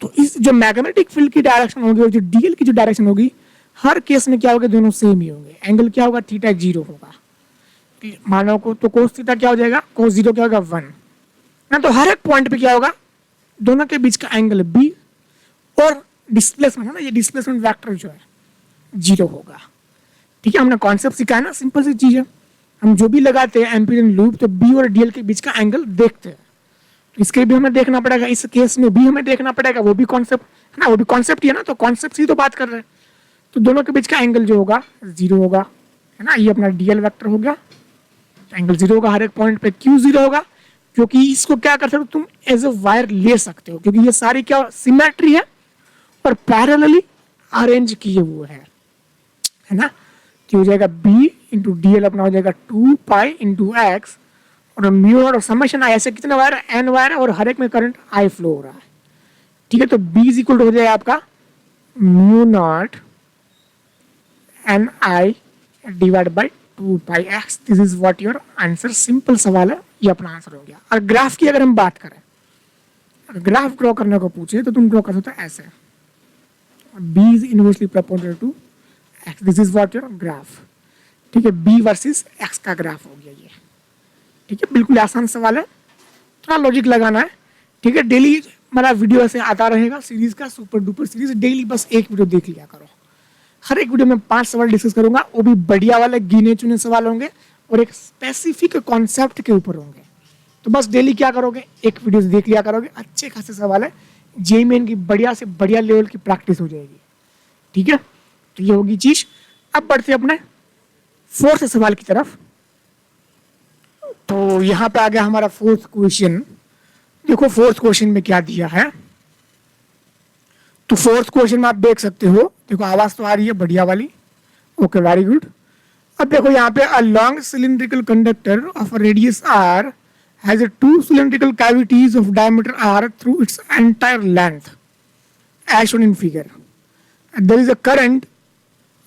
तो इस जो मैग्नेटिक फील्ड की डायरेक्शन होगी और जो डीएल की जो डायरेक्शन होगी, हर केस में क्या होगा, दोनों सेम ही होंगे। एंगल क्या होगा, थीटा 0 होगा। मानो को तो कोस थीटा क्या हो जाएगा, कोस 0 क्या होगा 1 ना। तो हर एक पॉइंट पे क्या होगा, दोनों के बीच का एंगल बी और डिस्प्लेसमेंट है ना, ये डिस्प्लेसमेंट वेक्टर जो है 0 होगा। ठीक है, हमने कॉन्सेप्ट सिखाया ना, सिंपल सी चीज है। हम जो भी लगाते हैं एम्पीरियन लूप तो बी और डीएल के बीच का एंगल देखते हैं। तो इसके भी हमें देखना पड़ेगा, इस केस में भी हमें देखना पड़ेगा, वो भी कॉन्सेप्ट है ना, वो भी कॉन्सेप्ट ही है ना। तो कॉन्सेप्ट से ही तो बात कर रहे हैं। तो दोनों के बीच का एंगल जो होगा 0 होगा, है ना। ये अपना डीएल वेक्टर हो गया, एंगल 0 होगा हर एक पॉइंट पे। क्यों 0 होगा, क्योंकि इसको क्या कर सकते हो तुम एज ए वायर ले सकते हो, क्योंकि ये सारी क्या सिमेट्री है और पैरेलली अरेंज किए हुए है ना। तो हो जाएगा बी इंटू डी एल अपना हो जाएगा 2 पाई इंटू एक्स और म्यू और समेशन आई। ऐसे कितने वायर है, एन वायर है और हर एक में करंट आई फ्लो हो रहा है। ठीक है, तो बी इज इक्वल हो जाएगा आपका mu not an I divide by 2 pi x. This is what your answer. Simple सवाल है, ये अपना आंसर हो गया। और ग्राफ की अगर हम बात करें, अगर ग्राफ ड्रॉ करने को पूछे तो तुम ड्रॉ कर सकते हो ऐसे, B is inversely proportional to X. This is what your graph. ठीक है, बी वर्सेस एक्स का ग्राफ हो गया ये। ठीक है, बिल्कुल आसान सवाल है, थोड़ा लॉजिक लगाना है। ठीक है, डेली मेरा वीडियो ऐसे आता रहेगा सीरीज का, सुपर डुपर सीरीज। डेली बस एक वीडियो देख लिया करो। हर एक वीडियो में 5 सवाल डिस्कस करूंगा, वो भी बढ़िया वाले गिने चुने सवाल होंगे और एक स्पेसिफिक कॉन्सेप्ट के ऊपर होंगे। तो बस डेली क्या करोगे, एक वीडियो देख लिया करोगे, अच्छे खासे सवाल है। जेईई मेन की बढ़िया से बढ़िया लेवल की प्रैक्टिस हो जाएगी। ठीक है, तो ये होगी चीज। अब बढ़ते अपने 4th सवाल की तरफ। तो यहाँ पे आ गया हमारा 4th क्वेश्चन। देखो 4th क्वेश्चन में क्या दिया है। तो 4th क्वेश्चन में आप देख सकते हो, देखो आवाज तो आ रही है बढ़िया वाली। Okay, very good. अब देखो यहाँ पे a long cylindrical conductor of radius R has 2 cylindrical cavities of diameter r through its entire length as shown in figure. And there is a current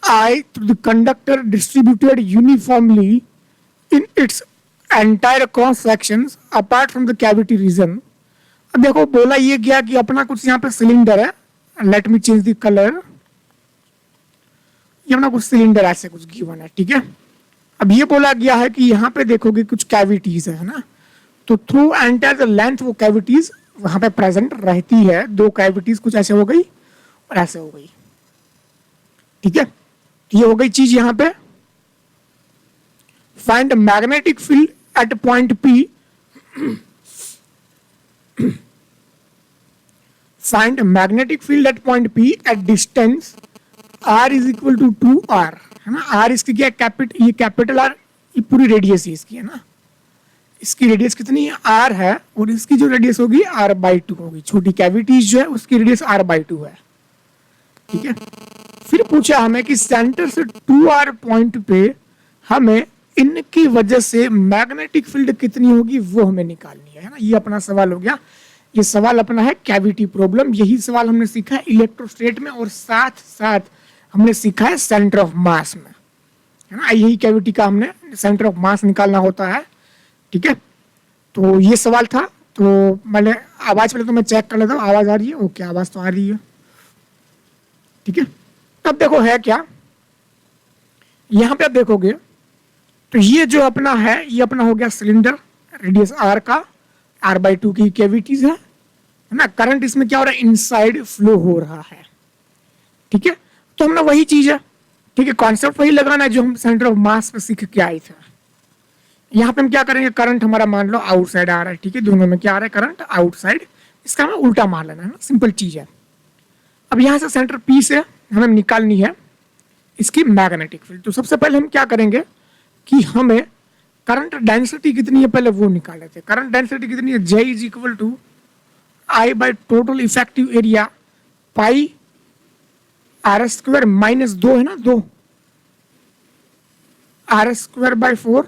I through the conductor distributed uniformly in its entire cross sections apart from the cavity region. अब देखो बोला ये गया कि अपना कुछ यहाँ पे सिलेंडर है। Let me change the colour. ये अपना कुछ सिलेंडर ऐसे कुछ गिवन है। ठीक है, अब ये बोला गया है कि यहाँ पे देखोगे कुछ कैविटीज है ना। तो थ्रू एंटायर द लेंथ वो कैविटीज वहां पे प्रेजेंट रहती है। 2 कैविटीज कुछ ऐसे हो गई और ऐसे हो गई। ठीक है, ये हो गई चीज। यहां पे find magnetic field at point P. Find magnetic field at point P at distance R is equal to 2r, है ना। आर इसकी क्या ये कैपिटल आर, ये पूरी रेडियस ही इसकी है ना। इसकी रेडियस कितनी r है और इसकी जो रेडियस होगी r/2 होगी। छोटी कैविटीज जो है उसकी रेडियस r/2 है। ठीक है, फिर पूछा हमें कि सेंटर से 2r पॉइंट पे हमें इनकी वजह से मैग्नेटिक फील्ड कितनी होगी वो हमें निकालनी है ना। ये अपना सवाल हो गया। ये सवाल अपना है कैविटी प्रॉब्लम। यही सवाल हमने सीखा है इलेक्ट्रोस्टेट में और साथ साथ हमने सीखा है सेंटर ऑफ मास में, है ना। यही कैविटी का हमने सेंटर ऑफ मास निकालना होता है। ठीक है, तो ये सवाल था। तो मैंने आवाज पहले तो मैं चेक कर लेता हूँ, आवाज आ रही है। ओके, आवाज तो आ रही है। ठीक है, अब देखो है क्या, यहां पे आप देखोगे तो ये जो अपना है, ये अपना हो गया सिलेंडर रेडियस r का, r/2 की कैविटीज है ना। करंट इसमें क्या हो रहा है, इनसाइड फ्लो हो रहा है। ठीक है, तो हमने वही चीज है। ठीक है, कॉन्सेप्ट वही लगाना है जो हम सेंटर ऑफ मास पे सीख के आए थे। यहाँ पे हम क्या करेंगे, करंट हमारा मान लो आउटसाइड आ रहा है। ठीक है, दोनों में क्या आ रहा है, करंट आउटसाइड। इसका हमें उल्टा मान लेना है ना, सिंपल चीज है। अब यहाँ से सेंटर पी से हमें निकालनी है इसकी मैग्नेटिक फील्ड। तो सबसे पहले हम क्या करेंगे कि हमें करंट डेंसिटी कितनी है पहले वो निकाल लेते हैं। करंट डेंसिटी कितनी है, J is equal to I by total effective area pi r² -2 है ना, 2 R square by 4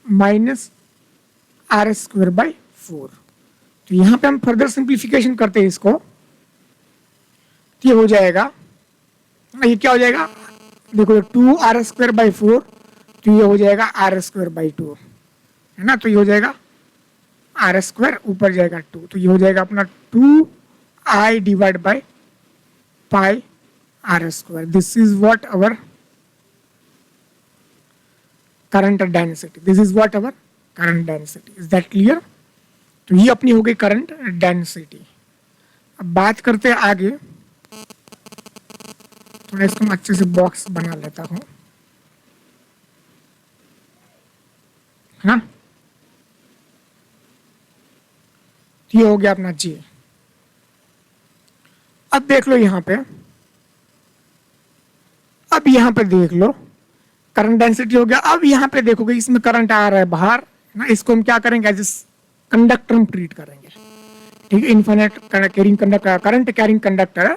minus R square by 4। तो यहाँ पे हम फर्दर सिंप्लीफिकेशन करते हैं इसको, तो ये हो जाएगा, ये क्या हो जाएगा, देखो 2r² बाई 4, तो ये हो जाएगा r² बाई 2, है ना। तो ये हो जाएगा r², ऊपर जाएगा 2, तो ये हो जाएगा अपना 2i divide by pi r²। This is what our current density, this is what our current density. Is that clear? तो ये अपनी हो गई करंट डेंसिटी। अब बात करते हैं आगे, थोड़ा इसको मैं अच्छे से बॉक्स बना लेता हूं, हाँ। ये हो गया अपना जी। अब देख लो यहाँ पे, अब यहाँ पे देख लो करंट डेंसिटी हो गया। अब यहाँ पे देखोगे इसमें करंट आ रहा है बाहर ना, इसको हम क्या करेंगे, एज ए कंडक्टर हम ट्रीट करेंगे, ठीक है। Infinite carrying conductor, current carrying conductor है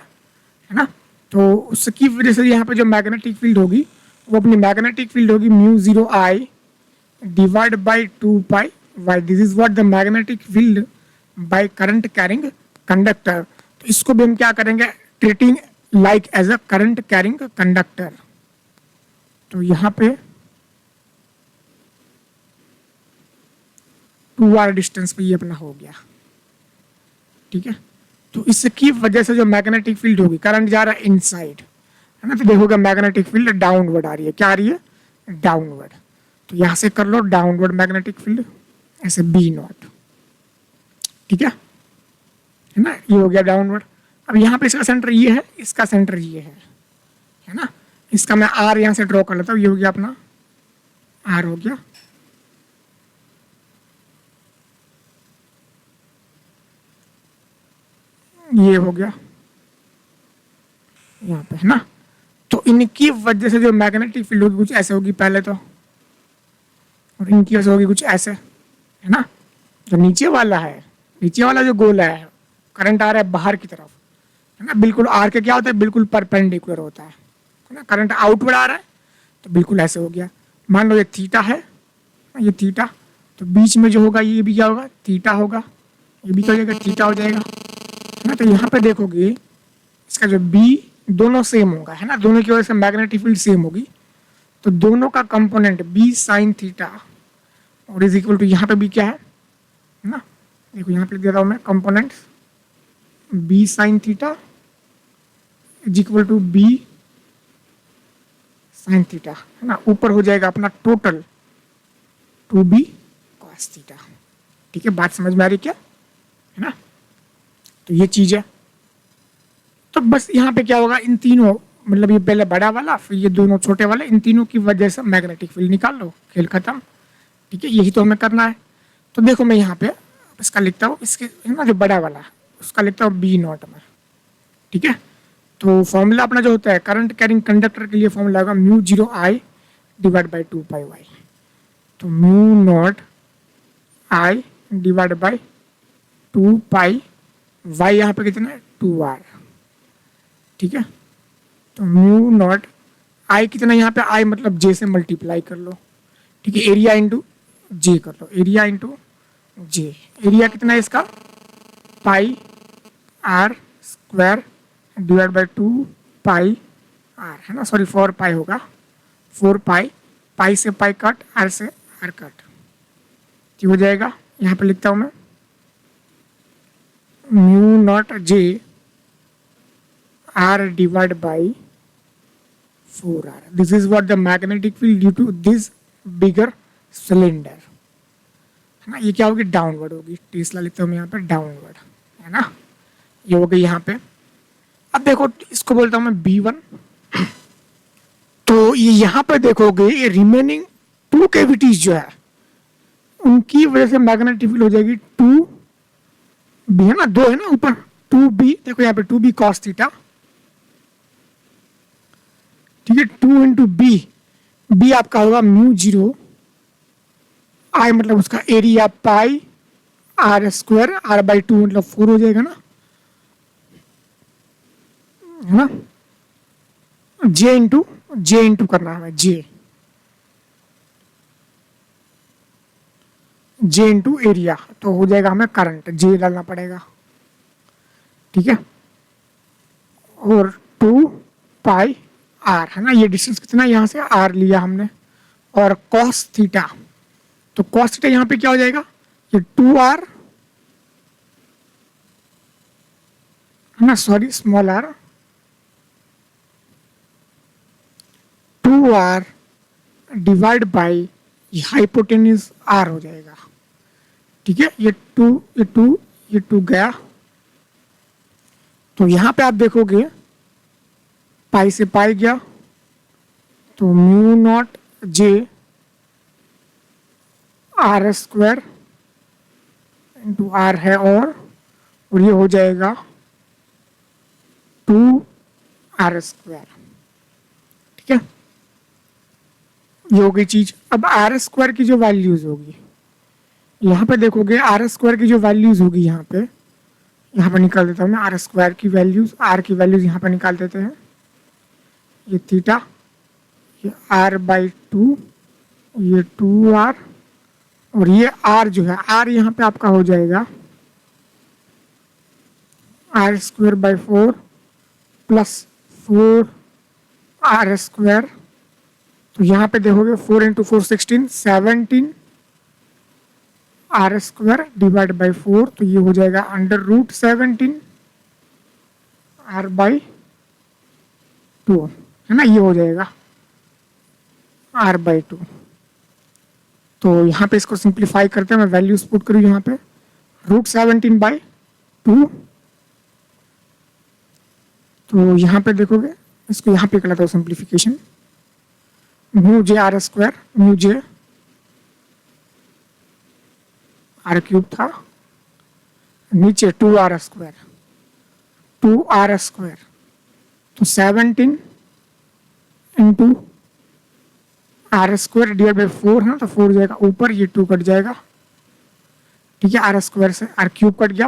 ना। तो उसकी वजह से यहाँ पे जो मैग्नेटिक फील्ड होगी वो अपनी मैग्नेटिक फील्ड होगी μ0I divide by 2 pi Y. This is what the magnetic field by current carrying conductor. तो इसको भी हम क्या करेंगे, treating like as a current carrying conductor. तो यहाँ पे 2r डिस्टेंस पे ये अपना हो गया, ठीक है। तो इसकी वजह से जो मैग्नेटिक फील्ड होगी, करंट जा रहा है इनसाइड, है ना, तो देखोगे मैग्नेटिक फील्ड डाउनवर्ड आ रही है। क्या आ रही है? डाउनवर्ड। तो यहां से कर लो डाउनवर्ड मैग्नेटिक फील्ड, ऐसे B0, ठीक है ना। ये हो गया डाउनवर्ड। अब यहाँ पे इसका सेंटर ये है, इसका सेंटर ये है ना। इसका मैं R यहाँ से ड्रॉ कर लेता हूँ, ये हो गया अपना R हो गया। ये हो गया यहाँ पे, है ना। तो इनकी वजह से जो मैग्नेटिक फील्ड होगी कुछ ऐसे होगी पहले तो, और इनकी वजह से होगी कुछ ऐसे, है ना। जो नीचे वाला है, नीचे वाला जो गोला है, करंट आ रहा है बाहर की तरफ, है ना, बिल्कुल आर के क्या होता है, बिल्कुल परपेंडिकुलर होता है ना। करंट आउटवर्ड आ रहा है तो बिल्कुल ऐसे हो गया। मान लो ये थीटा है, ये थीटा, तो बीच में जो होगा ये भी क्या होगा, थीटा होगा, ये भी क्या हो जाएगा, थीटा हो जाएगा, है ना। तो यहाँ पे देखोगे इसका जो बी दोनों सेम होगा, है ना, दोनों की वजह से मैग्नेटिक फील्ड सेम होगी। तो दोनों का कंपोनेंट बी साइन थीटा और इज इक्वल टू, यहाँ पे भी क्या है ना, देखो यहाँ पे लिख देता हूँ मैं, components B sine theta is equal to B sine theta, है ना। ऊपर हो जाएगा अपना टोटल 2b cos थीटा, ठीक है। बात समझ में आ रही क्या, है ना। तो ये चीज है। तो बस यहाँ पे क्या होगा, इन तीनों, मतलब ये पहले बड़ा वाला फिर ये दोनों छोटे वाले, इन तीनों की वजह से मैग्नेटिक फील्ड निकाल लो, खेल खत्म, ठीक है। यही तो हमें करना है। तो देखो मैं यहाँ पे इसका लिखता हूँ, इसके है ना जो बड़ा वाला उसका लिखता हूँ B0 में, ठीक है। तो फॉर्मूला अपना जो होता है करंट कैरिंग कंडक्टर के लिए फॉर्मूला होगा μ0I divide by 2 pi Y. तो μ0I divide by 2 pi Y, यहाँ पे कितना है 2r, ठीक है। तो μ0I कितना, यहाँ पे I मतलब J से मल्टीप्लाई कर लो, ठीक है। एरिया इंटू J कर लो, एरिया इंटू J। एरिया कितना है इसका, पाई r square divide by 2 pi r, है ना, सॉरी 4 पाई होगा, 4 पाई, पाई से पाई कट, r से r कट, ठीक हो जाएगा। यहाँ पे लिखता हूँ मैं μ0J r divided by 4r. This is what the magnetic field due to this bigger cylinder, है ना। ये क्या होगी, डाउनवर्ड होगी, टेस्ला लिखता हूँ मैं यहाँ पे डाउनवर्ड, है ना। ये हो गई यहाँ पे। अब देखो इसको बोलता हूँ मैं B1। तो ये यहाँ पे देखोगे ये रिमेनिंग 2 कैविटीज जो है उनकी वजह से मैग्नेटिक फील्ड हो जाएगी 2b, है ना, 2 है ना ऊपर, 2b, देखो यहाँ पे 2b cos थीटा, ठीक है। 2 इंटू बी आपका होगा μ0I, मतलब उसका area pi r square, r/2 मतलब 4 हो जाएगा ना, है ना। जे इंटू करना है जे, जे इंटू एरिया, तो हो जाएगा हमें करंट, जे डालना पड़ेगा, ठीक है। और 2 पाई आर है ना, ये डिस्टेंस कितना, यहाँ से आर लिया हमने, और कॉस थीटा, तो कॉस थीटा यहाँ पे क्या हो जाएगा, ये 2 आर है ना, sorry small R, 2 R divide by hypotenuse R हो जाएगा, ठीक है। ये टू गया, तो यहाँ पे आप देखोगे पाई से पाई गया, तो mu not J R square into R है, और ये हो जाएगा 2 आर स्क्वायर, ठीक है। ये हो गई चीज। अब आर स्क्वायर की जो वैल्यूज होगी, यहाँ पे देखोगे आर स्क्वायर की जो वैल्यूज होगी, यहाँ पे निकाल देता हूँ मैं आर स्क्वायर की वैल्यूज, आर की वैल्यूज यहाँ पे निकाल देते हैं, ये थीटा, ये r/2, ये 2r, और ये r जो है, r यहाँ पे आपका हो जाएगा r² / 4 प्लस 4r², तो यहाँ पे देखोगे 4 × 4 16, 17 r² डिवाइड बाई 4, तो ये हो जाएगा √17 r/2 है ना, ये हो जाएगा r/2। तो यहाँ पे इसको सिंप्लीफाई करते हैं, मैं वैल्यूज पुट करूँ यहाँ पे, √17/2, तो यहाँ पे देखोगे, इसको यहाँ पे कर लेता हूँ सिंप्लीफिकेशन, म्यू जे r², म्यू जे r³ था, नीचे 2r², 2r², तो 17 × r² डिवाइड बाई 4 है, तो 4 जाएगा ऊपर, ये 2 कट जाएगा, ठीक है, r² से r³ कट गया,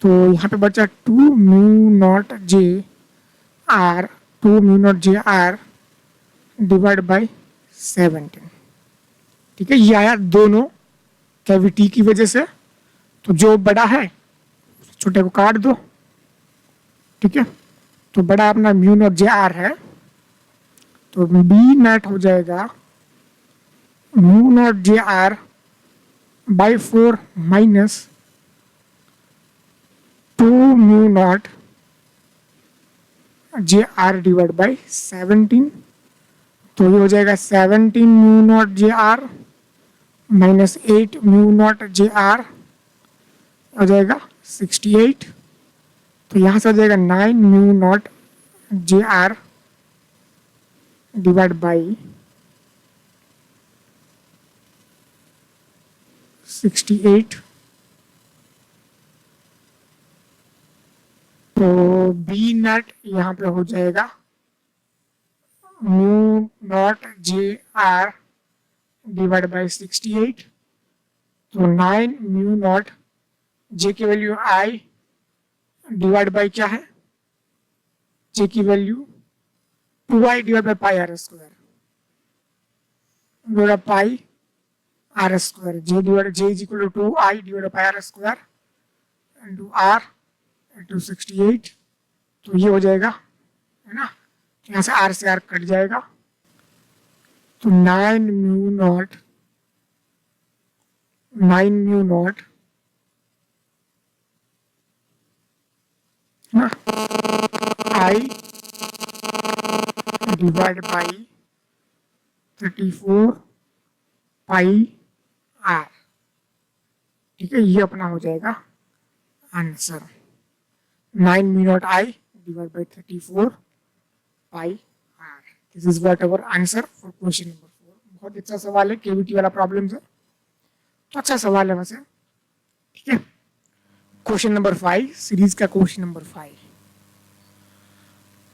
तो यहाँ पे बचा 2 mu not J are divide by 17, ठीक है। ये आया दोनों कैविटी की वजह से, तो जो बड़ा है छोटे को काट दो, ठीक है। तो बड़ा अपना म्यू नॉट जे आर है, तो बी नेट हो जाएगा mu not J R by 4 minus 2 mu not J are divide by 17, तो ये हो जाएगा 17 mu not J are minus 8 mu not J are हो जाएगा 68, तो यहाँ से हो जाएगा 9 mu not J are divide by 68, तो बी नेट यहाँ पे हो जाएगा mu not J are divide by 68, तो 9 म्यू नॉट जे की वैल्यू आई डिवाइड बाई क्या है, जे की value 2i divide by pi r², divide pi r², J is equal to 2i divide by r² into r into 68, तो ये हो जाएगा, है ना, यहाँ से r से r कट जाएगा, तो 9 म्यू नॉट ना i divide by 34 pi r, ठीक है। ये अपना हो जाएगा answer, 9 mu naught i divide by 34 pi r। This is what our answer for question number 4। बहुत अच्छा सवाल है, केवीटी वाला प्रॉब्लम है, तो अच्छा सवाल है वैसे, ठीक है। क्वेश्चन नंबर 5, सीरीज का क्वेश्चन नंबर 5,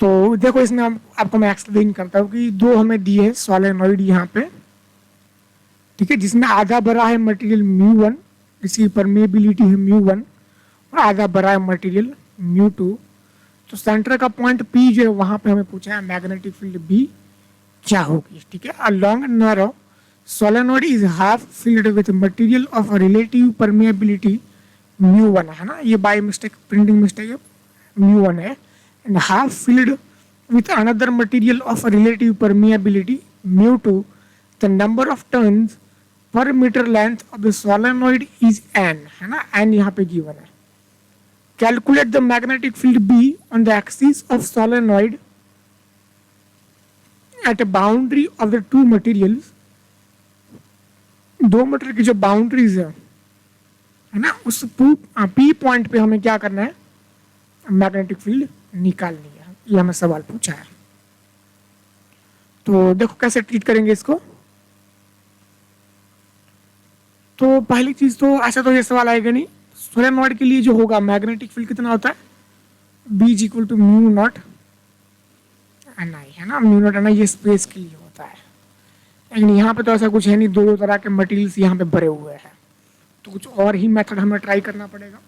तो देखो इसमें आपको मैं एक्सप्लेन करता हूँ कि दो हमें दिए है सोलेनॉइड यहाँ पे, ठीक है, जिसमें आधा भरा है मटेरियल μ1, जिसकी परमेबिलिटी है μ1, और आधा भरा है मटेरियल μ2। तो सेंटर का पॉइंट P जो है वहां पे हमें पूछा है मैग्नेटिक फील्ड B क्या होगी, ठीक है। Along narrow solenoid is half filled with material of relative permeability μ1 है ना, ये बाय मिस्टेक प्रिंटिंग मिस्टेक है, μ1 है, and half filled with another material of relative permeability μ2, the number of turns per meter length of the solenoid is n, है ना, n यहाँ पे given है. Calculate the magnetic field B on the axis of solenoid at a boundary of the two materials. दो material की जो boundaries है ना, उस P पॉइंट पे हमें क्या करना है, मैग्नेटिक फील्ड निकालनी है. ये हमें सवाल पूछा है. तो देखो कैसे ट्रीट करेंगे इसको. तो पहली चीज तो ऐसा तो ये सवाल आएगा नहीं. सोलेनॉइड के लिए जो होगा मैग्नेटिक फील्ड कितना होता है, B is equal to mu not an I, है ना, म्यू नॉट एन आई, ये स्पेस के लिए होता है. लेकिन यहाँ पे तो ऐसा कुछ है नहीं, दो तरह के मटेरियल्स यहाँ पे भरे हुए हैं, तो कुछ और ही मेथड हमें ट्राई करना पड़ेगा.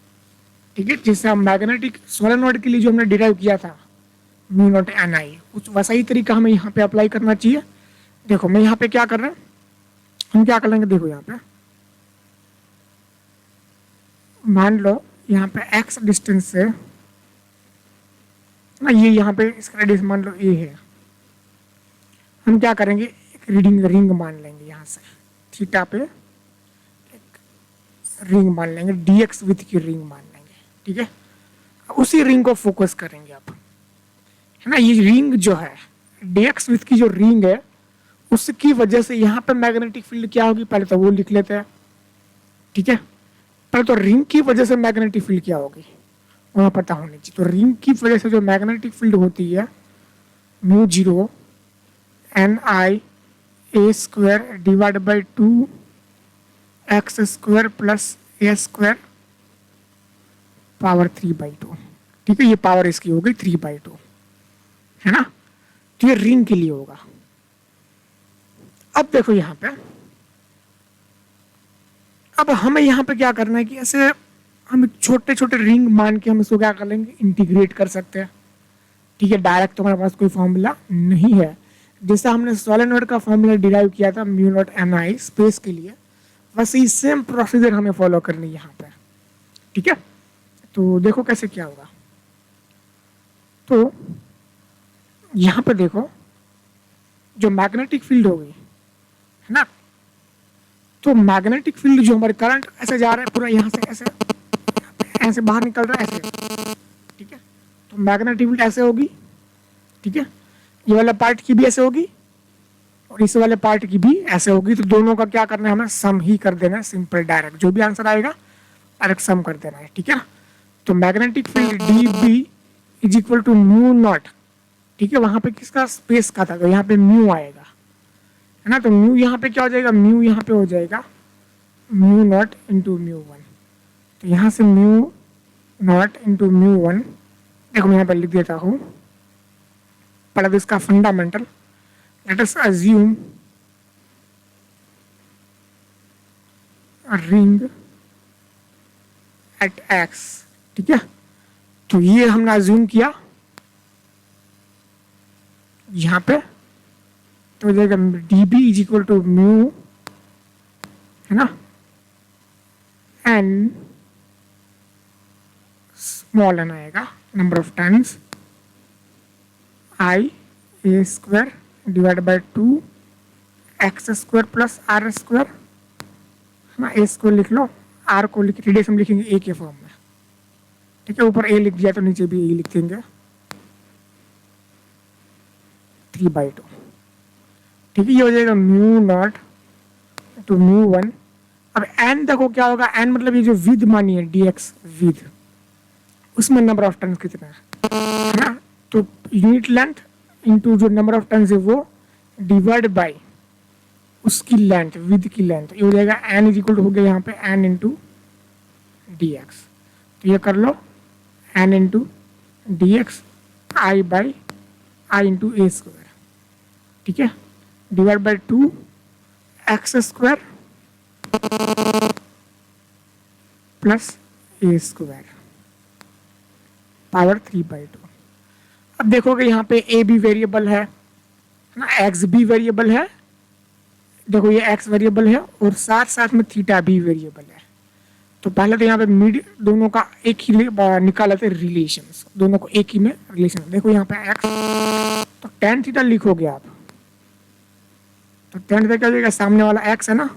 ठीक है, जिससे हम मैग्नेटिक सोलेनॉइड के लिए जो हमने डिराइव किया था म्यू नॉट एन आई, कुछ वैसा ही तरीका हमें यहाँ पे अप्लाई करना चाहिए. देखो मैं यहाँ पे क्या कर रहा हूँ, हम क्या कर लेंगे, देखो यहाँ पे मान लो यहाँ पे x डिस्टेंस से ना, ये यहाँ पे इसका रेडियस मान लो a है. हम क्या करेंगे, एक रीडिंग रिंग मान लेंगे, यहाँ से थीटा पे एक रिंग मान लेंगे, dx विथ की रिंग मान लेंगे. ठीक है, उसी रिंग को फोकस करेंगे आप, है ना. ये रिंग जो है dx विथ की जो रिंग है, उसकी वजह से यहाँ पे मैग्नेटिक फील्ड क्या होगी, पहले तो वो लिख लेते हैं. ठीक है, पहले तो रिंग की वजह से मैग्नेटिक फील्ड क्या होगी वहाँ पता होनी चाहिए. तो रिंग की वजह से जो मैग्नेटिक फील्ड होती है mu 0 N I A square divide by 2 X square plus A square power 3/2. ठीक है, ये पावर इसकी हो गई 3/2, है ना. तो ये रिंग के लिए होगा. अब देखो यहाँ पे, अब हमें यहाँ पे क्या करना है कि ऐसे हम छोटे छोटे रिंग मान के हम इसको क्या कर लेंगे, इंटीग्रेट कर सकते हैं. ठीक है, डायरेक्ट तो हमारे पास कोई फॉर्मूला नहीं है. जैसा हमने सोलेनॉइड का फॉर्मूला डिराइव किया था mu not an I space के लिए, वैसे ही सेम प्रोसीजर हमें फॉलो करनी है यहाँ पे. ठीक है, तो देखो कैसे क्या होगा. तो यहाँ पे देखो जो मैग्नेटिक फील्ड होगी, है ना, तो मैग्नेटिक फील्ड जो हमारे करंट ऐसे जा रहा है पूरा यहाँ से ऐसे ऐसे बाहर निकल रहा है ऐसे. ठीक है, तो मैग्नेटिक फील्ड ऐसे होगी. ठीक है, ये वाला पार्ट की भी ऐसे होगी और इस वाले पार्ट की भी ऐसे होगी. तो दोनों का क्या करना है, हमें सम ही कर देना है, सिंपल डायरेक्ट जो भी आंसर आएगा डायरेक्ट सम कर देना है. ठीक है ना, तो magnetic field D B is equal to mu not. ठीक है, वहां पे किसका स्पेस का था, तो यहाँ पे म्यू आएगा, है ना. तो म्यू यहाँ पे क्या हो जाएगा, म्यू यहाँ पे हो जाएगा म्यू नॉट इंटू म्यू 1. तो यहाँ से म्यू नॉट इंटू म्यू 1, देखो मैं यहाँ पर लिख देता हूँ पहले तो इसका fundamental. Let us assume ring at x. ठीक है, तो ये हमने अज्यूम किया यहाँ पे, तो हो जाएगा D B is equal to mu, है ना, एन स्मॉल एन आएगा, number of times I A square divide by 2 X square plus R square, है ना. ए स्क्वायर लिख लो, आर को लिख रेडियस हम लिखेंगे ए के फॉर्म में. ठीक है, ऊपर ए लिख दिया तो नीचे भी ए लिख देंगे 3/2. ठीक है, ये हो जाएगा म्यू नॉट टू म्यू 1. अब एन देखो क्या होगा, एन मतलब ये जो विद मानी है dx विद, उसमें नंबर ऑफ टर्न्स कितना है ना. तो यूनिट लेंथ इनटू जो नंबर ऑफ टर्न्स है वो डिवाइड बाय उसकी लेंथ, विद की लेंथ, ये हो जाएगा एन इज इक्वल टू हो गया यहाँ पे एन इंटू डी एक्स. तो ये कर लो N into D X I by I into A square. ठीक है, divide by 2 X square plus A square power 3/2. अब देखोगे यहाँ पे ए भी वेरिएबल है ना, एक्स भी वेरिएबल है, देखो ये एक्स वेरिएबल है और साथ साथ में थीटा भी वेरिएबल है। तो पहले तो यहाँ पे मिड दोनों का एक ही निकाल लेते रिलेशन, दोनों को एक ही में रिलेशन। देखो यहाँ पे एक्स, तो टेन थीटा लिखोगे आप, तो टेन थीटा क्या हो जाएगा, सामने वाला एक्स है ना,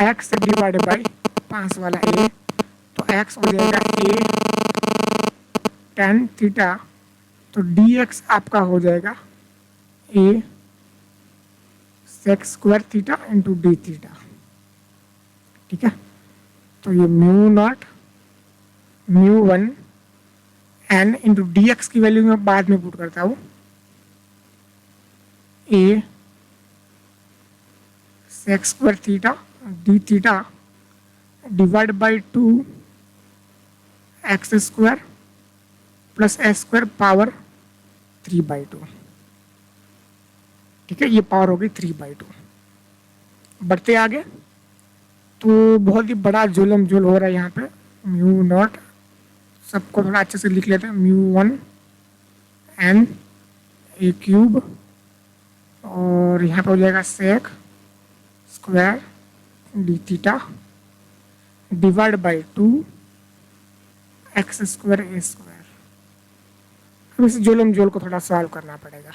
एक्स डिवाइडेड बाई पास वाला ए, तो एक्स हो जाएगा ए टेन थीटा, तो डी एक्स आपका हो जाएगा A sec square theta into D theta. ठीक है, तो ये mu not mu one N into D X की वैल्यू मैं बाद में पुट करता हूँ, A sec square theta D theta divide by two X square plus S square power 3/2। ठीक है, ये पावर हो गई 3/2। बढ़ते आगे, तो बहुत ही बड़ा जुलम जुल हो रहा है यहाँ पे। म्यू नॉट, सबको थोड़ा अच्छे से लिख लेते हैं, mu one N A cube, और यहाँ पे हो जाएगा sec square D theta divide by two X square A square. अब इस जुलम जुल को थोड़ा सॉल्व करना पड़ेगा,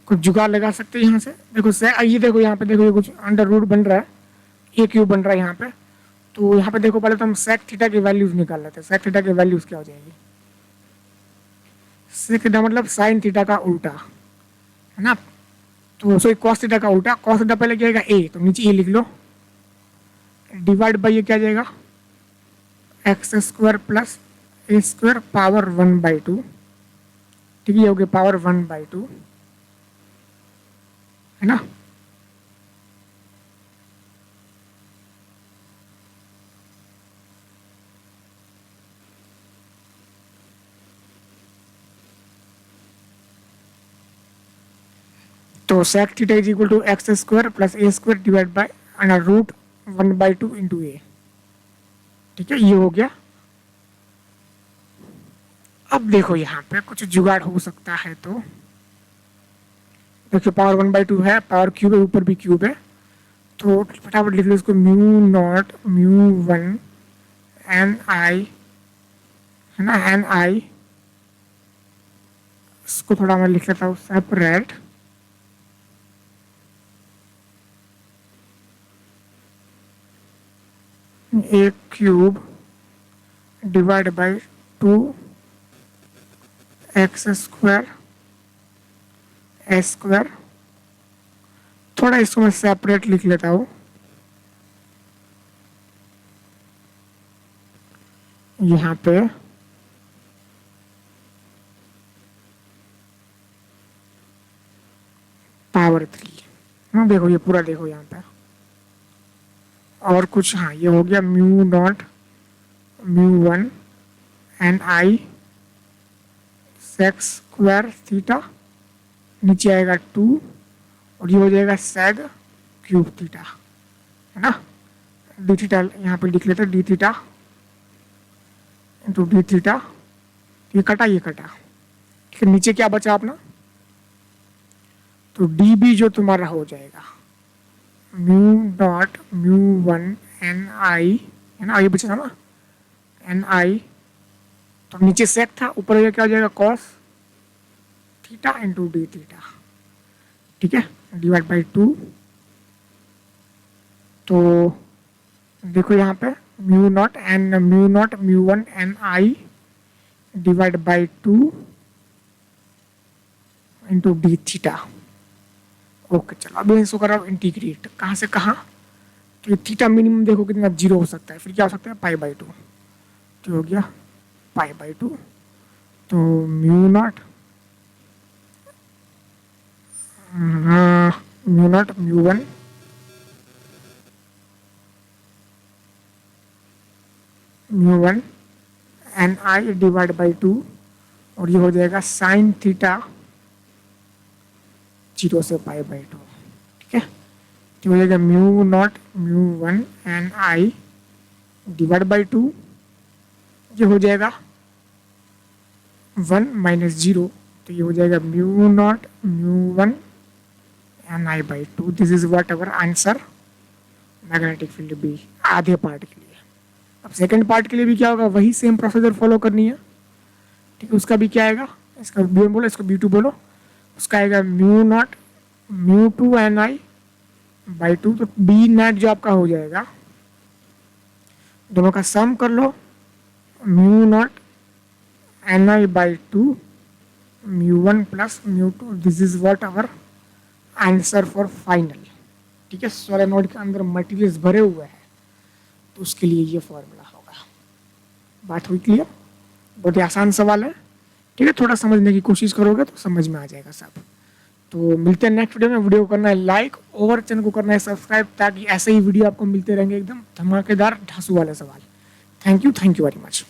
कुछ जुगाड़ लगा सकते हैं यहाँ से। देखो ये देखो यहाँ पे, देखो ये कुछ अंडर रूट बन रहा है, ए क्यूब बन रहा है यहाँ पे। तो यहाँ पे देखो पहले तो हम सेक थीटा की वैल्यूज निकाल लेते हैं। सेक थीटा की वैल्यूज क्या हो जाएगी, सेक थीटा मतलब साइन थीटा का उल्टा है ना, तो सॉरी कॉस थीटा का उल्टा। कॉस थीटा पहले क्या आएगा ए, तो नीचे ए लिख लो, डिवाइड बाई ये क्या जाएगा X square plus A square power 1/2। ठीक है, ये हो गया पावर 1/2 है ना। तो sec theta is equal to X square plus A square divide by under root 1/2 into A. ठीक है, ये हो गया। अब देखो यहाँ पे कुछ जुगाड़ हो सकता है, तो देखिए पावर 1/2 है, पावर क्यूब है, ऊपर भी क्यूब है, तो फटाफट लिख लो इसको, mu not mu one N I है ना, एन आई, इसको थोड़ा मैं लिख लेता हूँ separate, A cube divide by 2 X square A square. थोड़ा इसको मैं सेपरेट लिख लेता हूँ, यहाँ पे पावर 3 हाँ, देखो ये पूरा देखो यहाँ पे, और कुछ हाँ ये हो गया mu not mu one N I sec square theta, नीचे आएगा 2, और ये हो जाएगा सेग क्यूब थीटा है ना, डी थीटा यहाँ पे लिख लेते हैं, D theta into D theta. ये कटा, ये कटा, ठीक है, नीचे क्या बचा अपना, तो डी बी जो तुम्हारा हो जाएगा mu dot mu one N I है ना, ये बचा था ना एन आई, तो नीचे सेक था, ऊपर ये क्या हो जाएगा cos theta into D theta. ठीक है, डिवाइड बाई 2। तो देखो यहाँ पे mu not mu one N I divide by 2 into D theta. Okay, चलो अभी इसको कर रहा हूँ इंटीग्रेट, कहाँ से कहाँ, तो ये थीटा मिनिमम देखो कितना 0 हो सकता है, फिर क्या हो सकता है π/2, तो हो गया π/2, तो mu not mu one N I divide by 2, और ये हो जाएगा साइन थीटा 0 से π/2। ठीक है, तो हो जाएगा mu not mu one N I divide by 2, ये हो जाएगा 1 - 0, तो ये हो जाएगा mu not mu one Ni/2, this is what our answer magnetic field B आधे पार्ट के लिए। अब सेकंड पार्ट के लिए भी क्या होगा, वही सेम प्रोसीजर फॉलो करनी है, ठीक है। उसका भी क्या आएगा, इसका B1 बोलो, इसको B2 बोलो, उसका आएगा μ0 μ2 Ni/2, तो बी नेट जो आपका हो जाएगा, दोनों का सम कर लो, μ0 Ni/2 μ1 plus μ2, this is what our answer for final, ठीक है। सोलेनोइड के अंदर मटेरियल्स भरे हुए हैं, तो उसके लिए ये फॉर्मूला होगा। बात हुई क्लियर? बहुत ही आसान सवाल है, ठीक है। थोड़ा समझने की कोशिश करोगे तो समझ में आ जाएगा सब। तो मिलते हैं नेक्स्ट वीडियो में। वीडियो को करना है लाइक और चैनल को करना है सब्सक्राइब, ताकि ऐसे ही वीडियो आपको मिलते रहेंगे एकदम धमाकेदार ढांसू वाले सवाल। Thank you very much.